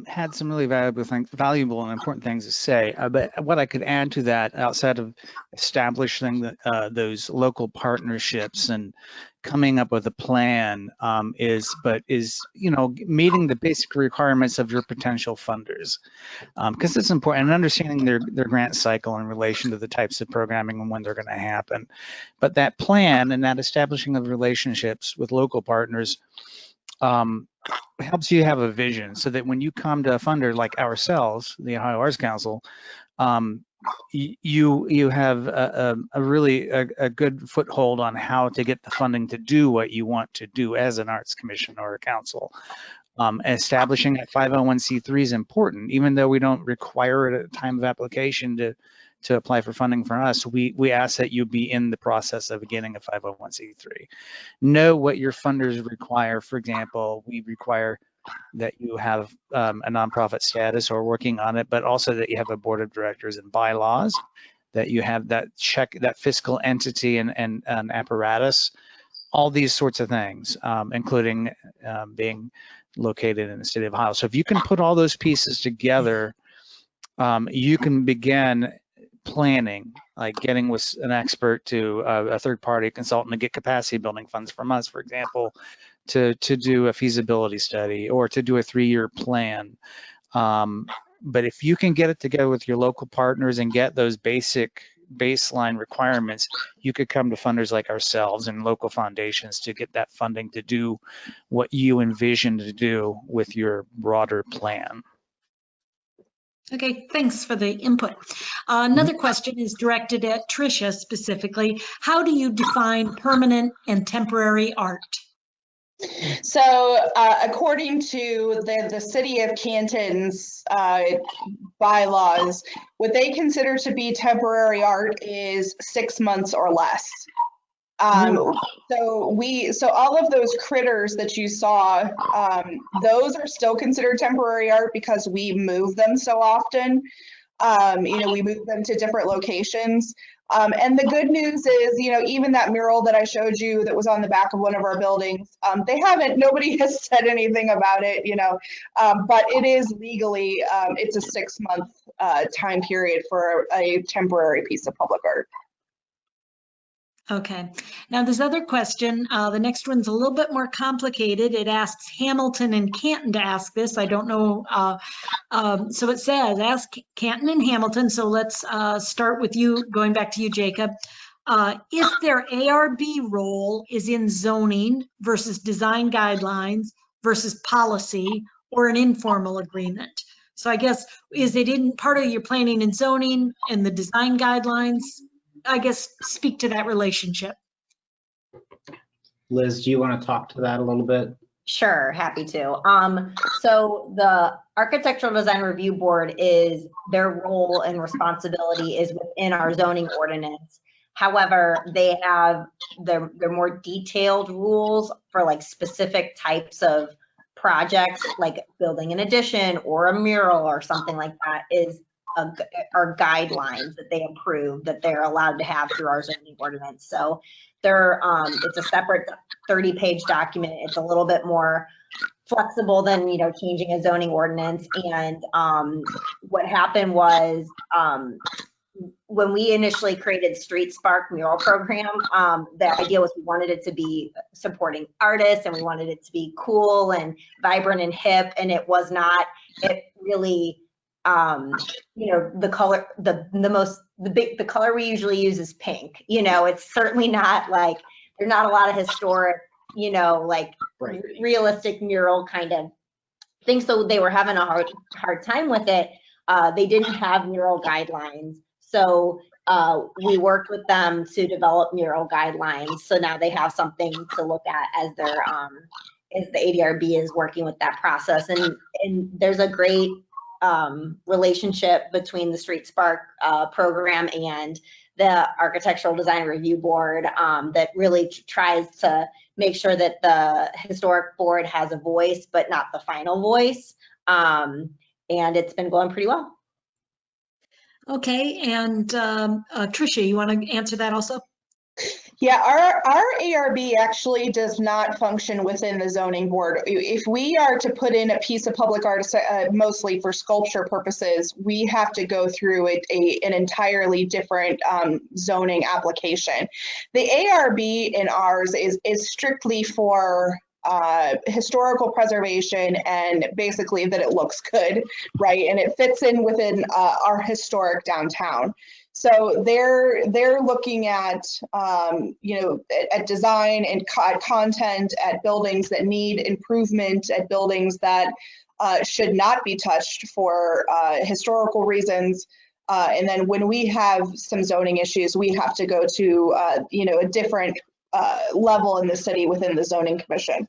had some really valuable and important things to say, but what I could add to that outside of establishing those local partnerships and coming up with a plan is meeting the basic requirements of your potential funders, because it's important, and understanding their grant cycle in relation to the types of programming and when they're going to happen. But that plan and that establishing of relationships with local partners helps you have a vision, so that when you come to a funder like ourselves, the Ohio Arts Council, you have a really good foothold on how to get the funding to do what you want to do as an arts commission or a council. Establishing that 501(c)(3) is important, even though we don't require it at the time of application to apply for funding from us. We ask that you be in the process of getting a 501(c)(3). Know what your funders require. For example, we require that you have a nonprofit status or working on it, but also that you have a board of directors and bylaws, that you have that fiscal entity and apparatus, all these sorts of things, including being located in the state of Ohio. So if you can put all those pieces together, you can begin planning, like getting with an expert to a third-party consultant to get capacity building funds from us, for example, to do a feasibility study or to do a 3-year plan. But if you can get it together with your local partners and get those basic baseline requirements, you could come to funders like ourselves and local foundations to get that funding to do what you envision to do with your broader plan. Okay, thanks for the input. Another question is directed at Tricia specifically. How do you define permanent and temporary art? So according to the city of Canton's bylaws, what they consider to be temporary art is 6 months or less. So all of those critters that you saw, those are still considered temporary art because we move them so often. We move them to different locations. And the good news is, even that mural that I showed you that was on the back of one of our buildings, nobody has said anything about it, but it is legally, it's a 6-month time period for a temporary piece of public art. Okay, now this other question, the next one's a little bit more complicated. It asks Hamilton and Canton to ask this. I don't know. So it says, ask Canton and Hamilton. So let's start with you, going back to you, Jacob. If their ARB role is in zoning versus design guidelines versus policy or an informal agreement. So I guess, is it in part of your planning and zoning and the design guidelines? I guess speak to that relationship. Liz, do you want to talk to that a little bit? Sure, happy to. So the Architectural Design Review Board is, their role and responsibility is within our zoning ordinance. However, they have their more detailed rules for like specific types of projects, like building an addition or a mural or something like that, are guidelines that they approve that they're allowed to have through our zoning ordinance. So it's a separate 30-page document. It's a little bit more flexible than changing a zoning ordinance. And what happened was when we initially created Street Spark mural program, the idea was we wanted it to be supporting artists and we wanted it to be cool and vibrant and hip, and it was not. It really the color, the color we usually use is pink. It's certainly not like, there's not a lot of historic, realistic mural kind of things. So they were having a hard time with it. They didn't have mural guidelines. So we worked with them to develop mural guidelines. So now they have something to look at as their, as the ADRB is working with that process. And there's a great relationship between the Street Spark program and the Architectural Design Review Board that really tries to make sure that the historic board has a voice, but not the final voice. And it's been going pretty well. Okay, and Tricia, you want to answer that also? Yeah, our ARB actually does not function within the zoning board. If we are to put in a piece of public art, mostly for sculpture purposes, we have to go through an entirely different zoning application. The ARB in ours is strictly for historical preservation and basically that it looks good, right? And it fits in within our historic downtown. So they're looking at at design and content, at buildings that need improvement, at buildings that should not be touched for historical reasons. And then when we have some zoning issues, we have to go to a different level in the city within the zoning commission.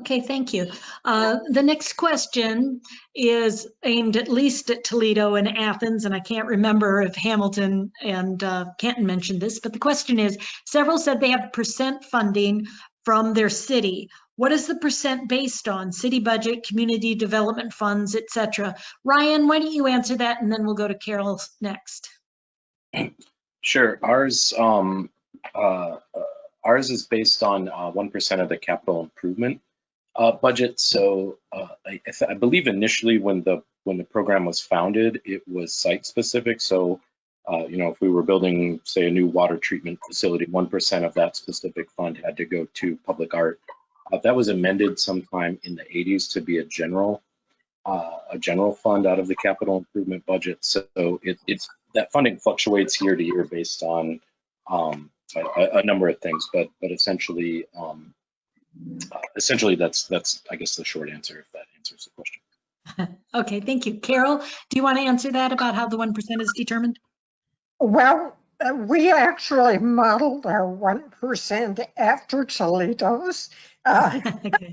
Okay, thank you. The next question is aimed at least at Toledo and Athens, and I can't remember if Hamilton and Canton mentioned this, but the question is, several said they have percent funding from their city. What is the percent based on? City budget, community development funds, etc. Ryan, why don't you answer that, and then we'll go to Carol next. Sure. Ours is based on 1% of the capital improvement budget. So I believe initially when the program was founded, it was site specific. So if we were building, say, a new water treatment facility, 1% of that specific fund had to go to public art. That was amended sometime in the 80s to be a general fund out of the capital improvement budget. So it's that funding fluctuates year to year based on a number of things, but essentially that's I guess the short answer, if that answers the question. Okay, thank you. Carol, do you want to answer that about how the 1% is determined? Well, We actually modeled our 1% after Toledo's. Okay.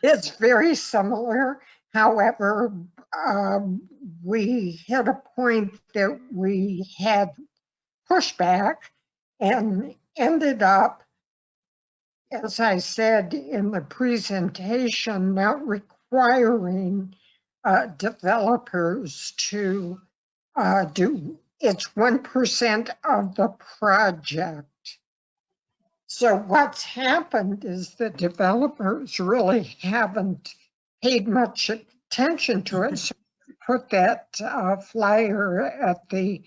It's very similar. However, we hit a point that we had pushback and ended up, as I said in the presentation, not requiring developers to do it's 1% of the project. So what's happened is the developers really haven't paid much attention to it. So we put that flyer at the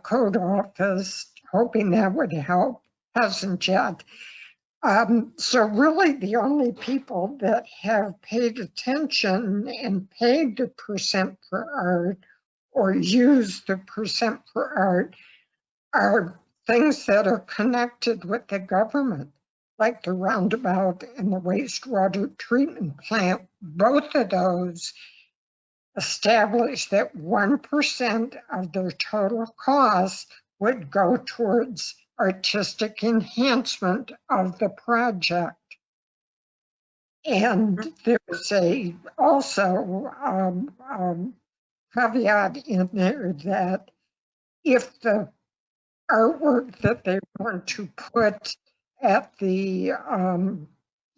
code office, hoping that would help. Hasn't yet. So really the only people that have paid attention and paid the percent per art or used the percent per art are things that are connected with the government, like the roundabout and the wastewater treatment plant. Both of those establish that 1% of their total cost would go towards artistic enhancement of the project. And there's also caveat in there that if the artwork that they want to put at the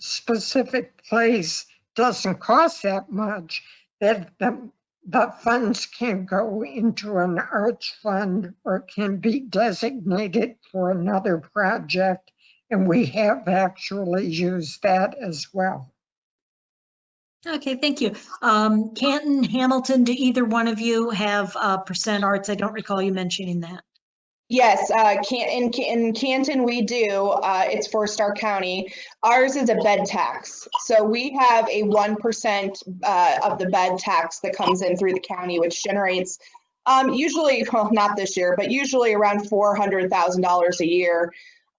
specific place doesn't cost that much, that the funds can go into an arts fund or can be designated for another project. And we have actually used that as well. Okay, thank you. Canton, Hamilton, do either one of you have percent arts? I don't recall you mentioning that. Yes, in Canton we do. It's for Stark County. Ours is a bed tax. So we have a 1% of the bed tax that comes in through the county, which generates usually, well, not this year, but usually around $400,000 a year.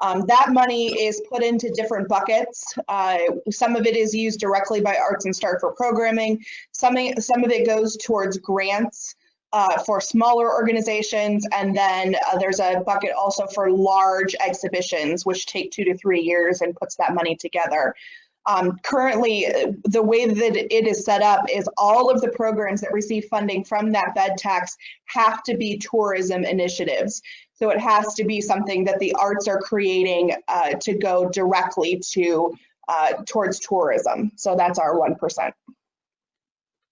That money is put into different buckets. Some of it is used directly by Arts and Stark for programming. Some of it goes towards grants for smaller organizations, and then there's a bucket also for large exhibitions, which take 2 to 3 years and puts that money together. Currently, the way that it is set up is all of the programs that receive funding from that bed tax have to be tourism initiatives. So it has to be something that the arts are creating to go directly to towards tourism. So that's our 1%.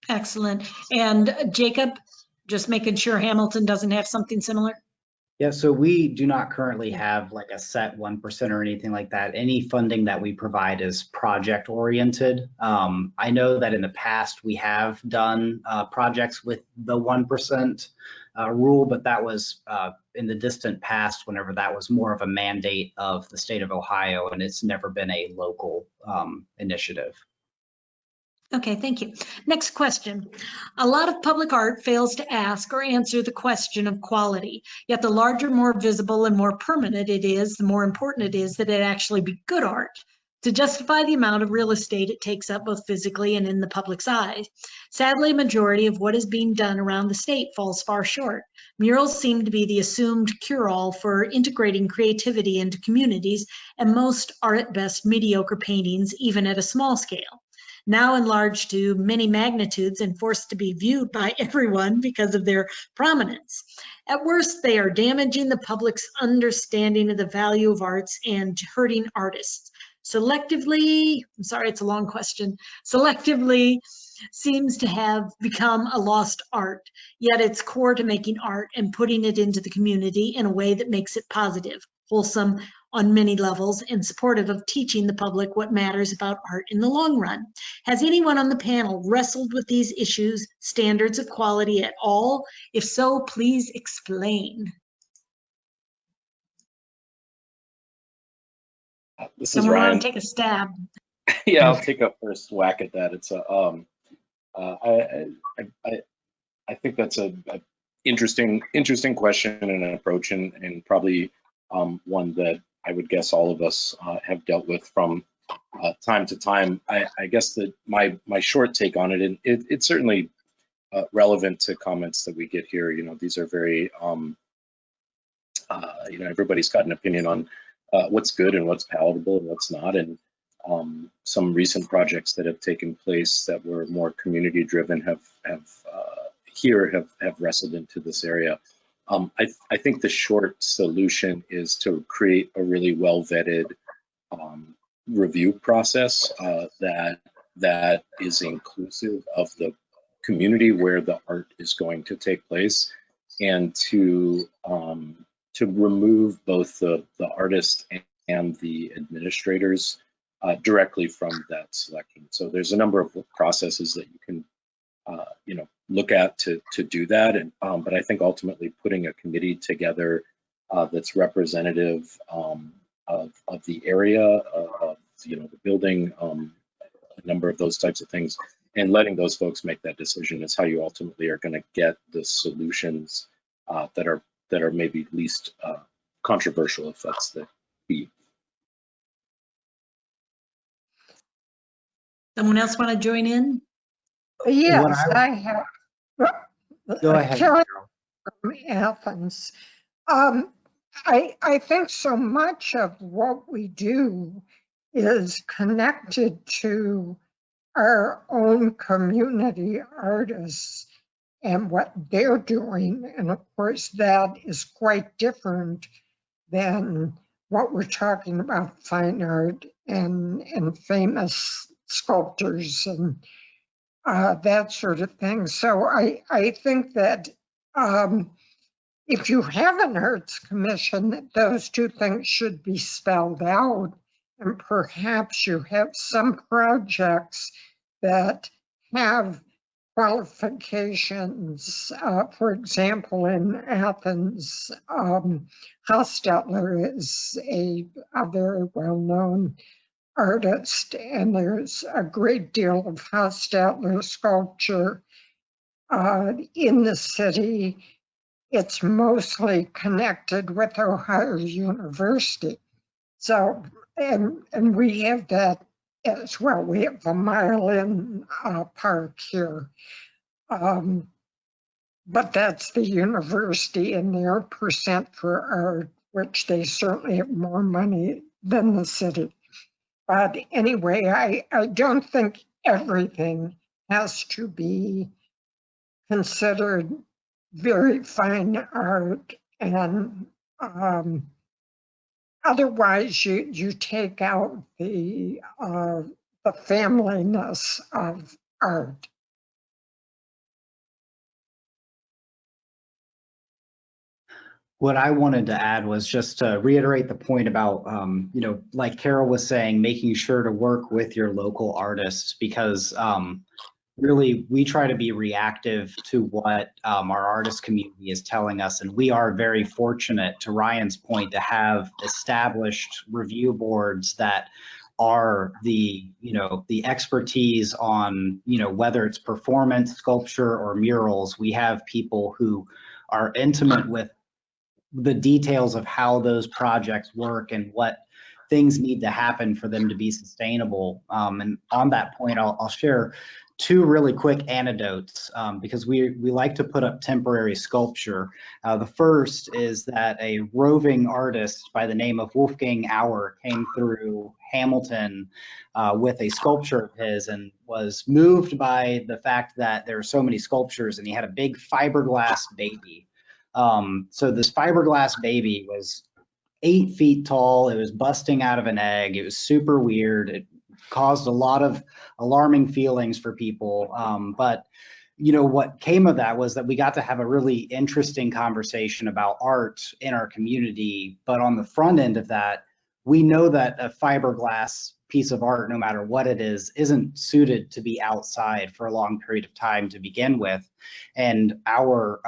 Excellent. And Jacob, just making sure Hamilton doesn't have something similar? Yeah, so we do not currently have like a set 1% or anything like that. Any funding that we provide is project oriented. I know that in the past we have done projects with the 1% rule, but that was in the distant past whenever that was more of a mandate of the state of Ohio, and it's never been a local initiative. Okay, thank you. Next question. A lot of public art fails to ask or answer the question of quality, yet the larger, more visible, and more permanent it is, the more important it is that it actually be good art to justify the amount of real estate it takes up both physically and in the public's eye. Sadly, a majority of what is being done around the state falls far short. Murals seem to be the assumed cure-all for integrating creativity into communities, and most are at best mediocre paintings, even at a small scale. Now enlarged to many magnitudes and forced to be viewed by everyone because of their prominence. At worst, they are damaging the public's understanding of the value of arts and hurting artists. Selectively, I'm sorry, it's a long question, selectively seems to have become a lost art, yet it's core to making art and putting it into the community in a way that makes it positive, wholesome on many levels, and supportive of teaching the public what matters about art in the long run. Has anyone on the panel wrestled with these issues, standards of quality at all? If so, please explain. This is Someone Ryan. want to take a stab? Yeah, I'll take a first whack at that. It's I think that's a interesting question and an approach, and probably one that I would guess all of us have dealt with from time to time. I guess that my short take on it, and it's certainly relevant to comments that we get here. You know, these are very You know, everybody's got an opinion on what's good and what's palatable and what's not. And some recent projects that have taken place that were more community driven have wrestled into this area. I think the short solution is to create a really well vetted review process that is inclusive of the community where the art is going to take place, and to remove both the artist and the administrators directly from that selection. So there's a number of processes that you can you know, look at to do that, and but I think ultimately putting a committee together that's representative of the area, of you know, the building, a number of those types of things, and letting those folks make that decision is how you ultimately are going to get the solutions that are maybe least controversial, if that's the key. Someone else want to join in? Yes, I have. Go ahead, Carol Carol. from Athens. I think so much of what we do is connected to our own community artists and what they're doing. And of course, that is quite different than what we're talking about, fine art and famous sculptors and that sort of thing. So I think that if you have an arts commission, those two things should be spelled out, and perhaps you have some projects that have qualifications. For example, in Athens, Hostetler is a very well-known artist, and there's a great deal of Hostetler sculpture in the city. It's mostly connected with Ohio University. So, and we have that as well. We have a Mile Inn Park here. But that's the university and their percent for art, which they certainly have more money than the city. But anyway, I don't think everything has to be considered very fine art, and otherwise you take out the familyness of art. What I wanted to add was just to reiterate the point about, you know, like Carol was saying, making sure to work with your local artists, because really we try to be reactive to what our artist community is telling us. And we are very fortunate, to Ryan's point, to have established review boards that are the, you know, the expertise on, you know, whether it's performance, sculpture, or murals. We have people who are intimate with the details of how those projects work and what things need to happen for them to be sustainable. And on that point, I'll share two really quick anecdotes, because we like to put up temporary sculpture. The first is that a roving artist by the name of Wolfgang Auer came through Hamilton with a sculpture of his, and was moved by the fact that there were so many sculptures, and he had a big fiberglass baby. So this fiberglass baby was 8 feet tall. It was busting out of an egg. It was super weird. It caused a lot of alarming feelings for people. But you know, what came of that was that we got to have a really interesting conversation about art in our community. But on the front end of that, we know that a fiberglass piece of art, no matter what it is, isn't suited to be outside for a long period of time to begin with. And our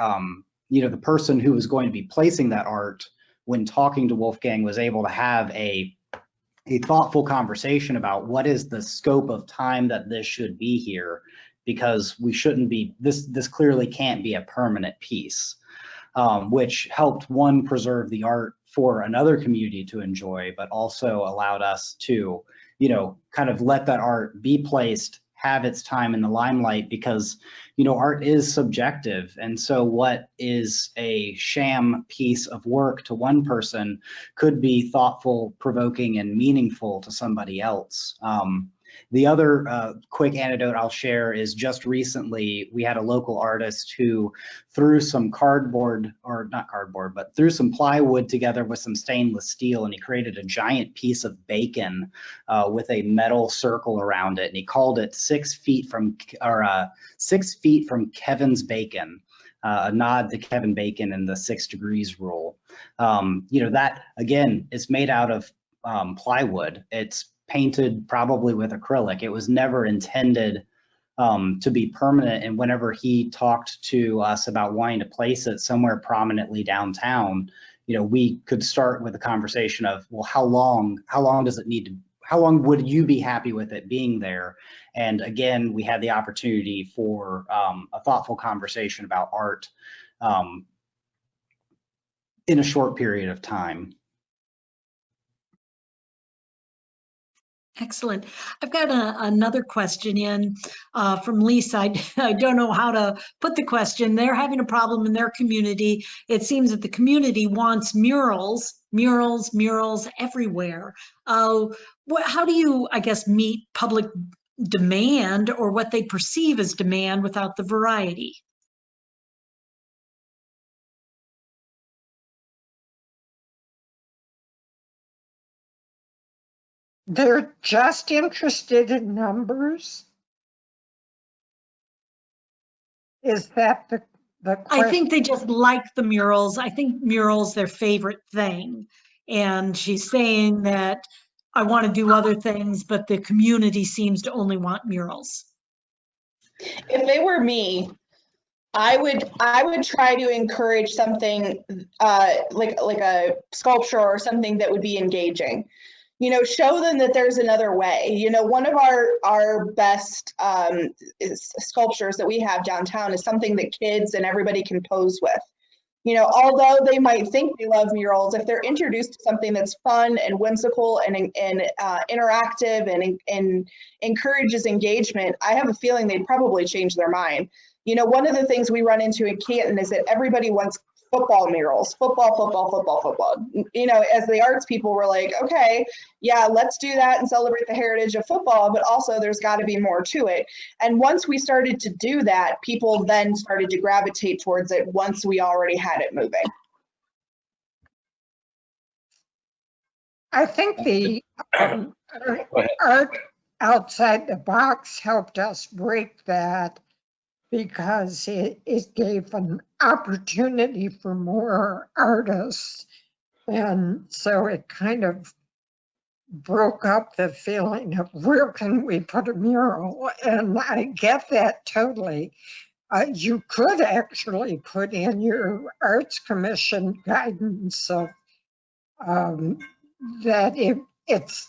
you know, the person who was going to be placing that art, when talking to Wolfgang, was able to have a thoughtful conversation about what is the scope of time that this should be here, because we shouldn't be, this clearly can't be a permanent piece, which helped, one, preserve the art for another community to enjoy, but also allowed us to, you know, kind of let that art be placed, have its time in the limelight because, you know, art is subjective. And so what is a sham piece of work to one person could be thoughtful, provoking, and meaningful to somebody else. The other quick anecdote I'll share is just recently we had a local artist who threw some cardboard, or not cardboard, but threw some plywood together with some stainless steel, and he created a giant piece of bacon with a metal circle around it, and he called it 6 feet from 6 feet from Kevin's Bacon. A nod to Kevin Bacon and the 6 degrees rule. You know, that again is made out of plywood. It's painted probably with acrylic. It was never intended to be permanent. And whenever he talked to us about wanting to place it somewhere prominently downtown, you know, we could start with a conversation of, well, how long does it need to, how long would you be happy with it being there? And again, we had the opportunity for a thoughtful conversation about art in a short period of time. Excellent. I've got another question in from Lisa. I don't know how to put the question. They're having a problem in their community. It seems that the community wants murals everywhere. How do you, I guess, meet public demand or what they perceive as demand without the variety? They're just interested in numbers? Is that the question? I think they just like the murals. I think murals their favorite thing. And she's saying that I want to do other things, but the community seems to only want murals. If they were me, I would try to encourage something like a sculpture or something that would be engaging. You know, show them that there's another way. You know, one of our best sculptures that we have downtown is something that kids and everybody can pose with. You know, although they might think they love murals, if they're introduced to something that's fun and whimsical and interactive and encourages engagement, I have a feeling they'd probably change their mind. You know, one of the things we run into in Canton is that everybody wants football murals, football. You know, as the arts people were like, okay, yeah, let's do that and celebrate the heritage of football, but also there's got to be more to it. And once we started to do that, people then started to gravitate towards it once we already had it moving. I think the art outside the box helped us break that, because it gave an opportunity for more artists. And so it kind of broke up the feeling of where can we put a mural? And I get that totally. You could actually put in your Arts Commission guidance of that it's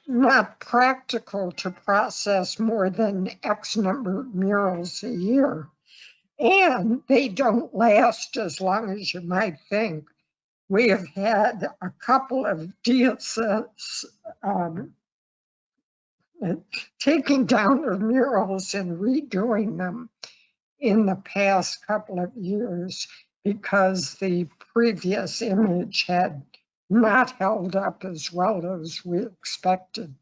not practical to process more than X number of murals a year. And they don't last as long as you might think. We have had a couple of deals taking down their murals and redoing them in the past couple of years because the previous image had not held up as well as we expected.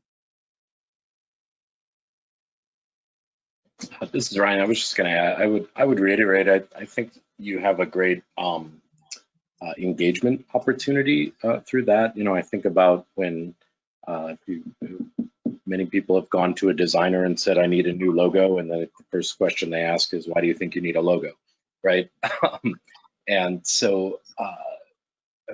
This is Ryan. I was just going to add, I would reiterate, I think you have a great engagement opportunity through that. You know, I think about when many people have gone to a designer and said, I need a new logo. And then the first question they ask is, why do you think you need a logo? Right. And so,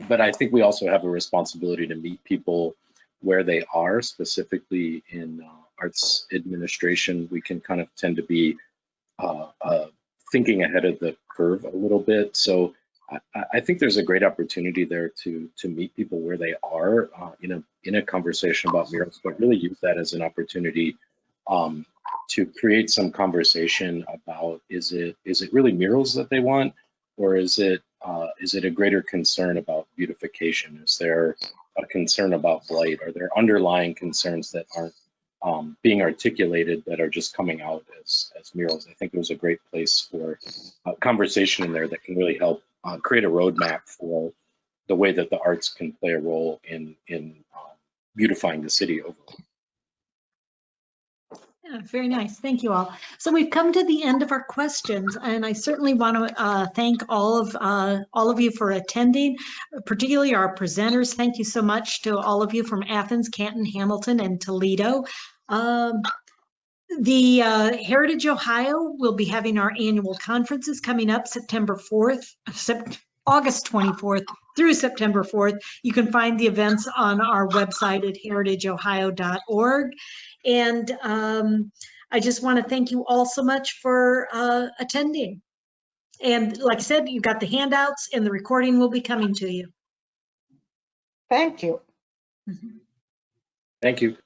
but I think we also have a responsibility to meet people where they are, specifically in arts administration. We can kind of tend to be thinking ahead of the curve a little bit. So I think there's a great opportunity there to meet people where they are in a conversation about murals, but really use that as an opportunity to create some conversation about, is it really murals that they want, or is it a greater concern about beautification? Is there a concern about blight? Are there underlying concerns that aren't being articulated that are just coming out as murals. I think it was a great place for conversation in there that can really help create a roadmap for the way that the arts can play a role in beautifying the city overall. Yeah, very nice. Thank you all. So we've come to the end of our questions, and I certainly want to thank all of you for attending, particularly our presenters. Thank you so much to all of you from Athens, Canton, Hamilton, and Toledo. The Heritage Ohio will be having our annual conferences coming up August 24th through September 4th. You can find the events on our website at heritageohio.org. And I just want to thank you all so much for attending. And like I said, you've got the handouts and the recording will be coming to you. Thank you. Thank you.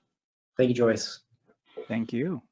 Thank you, Joyce. Thank you.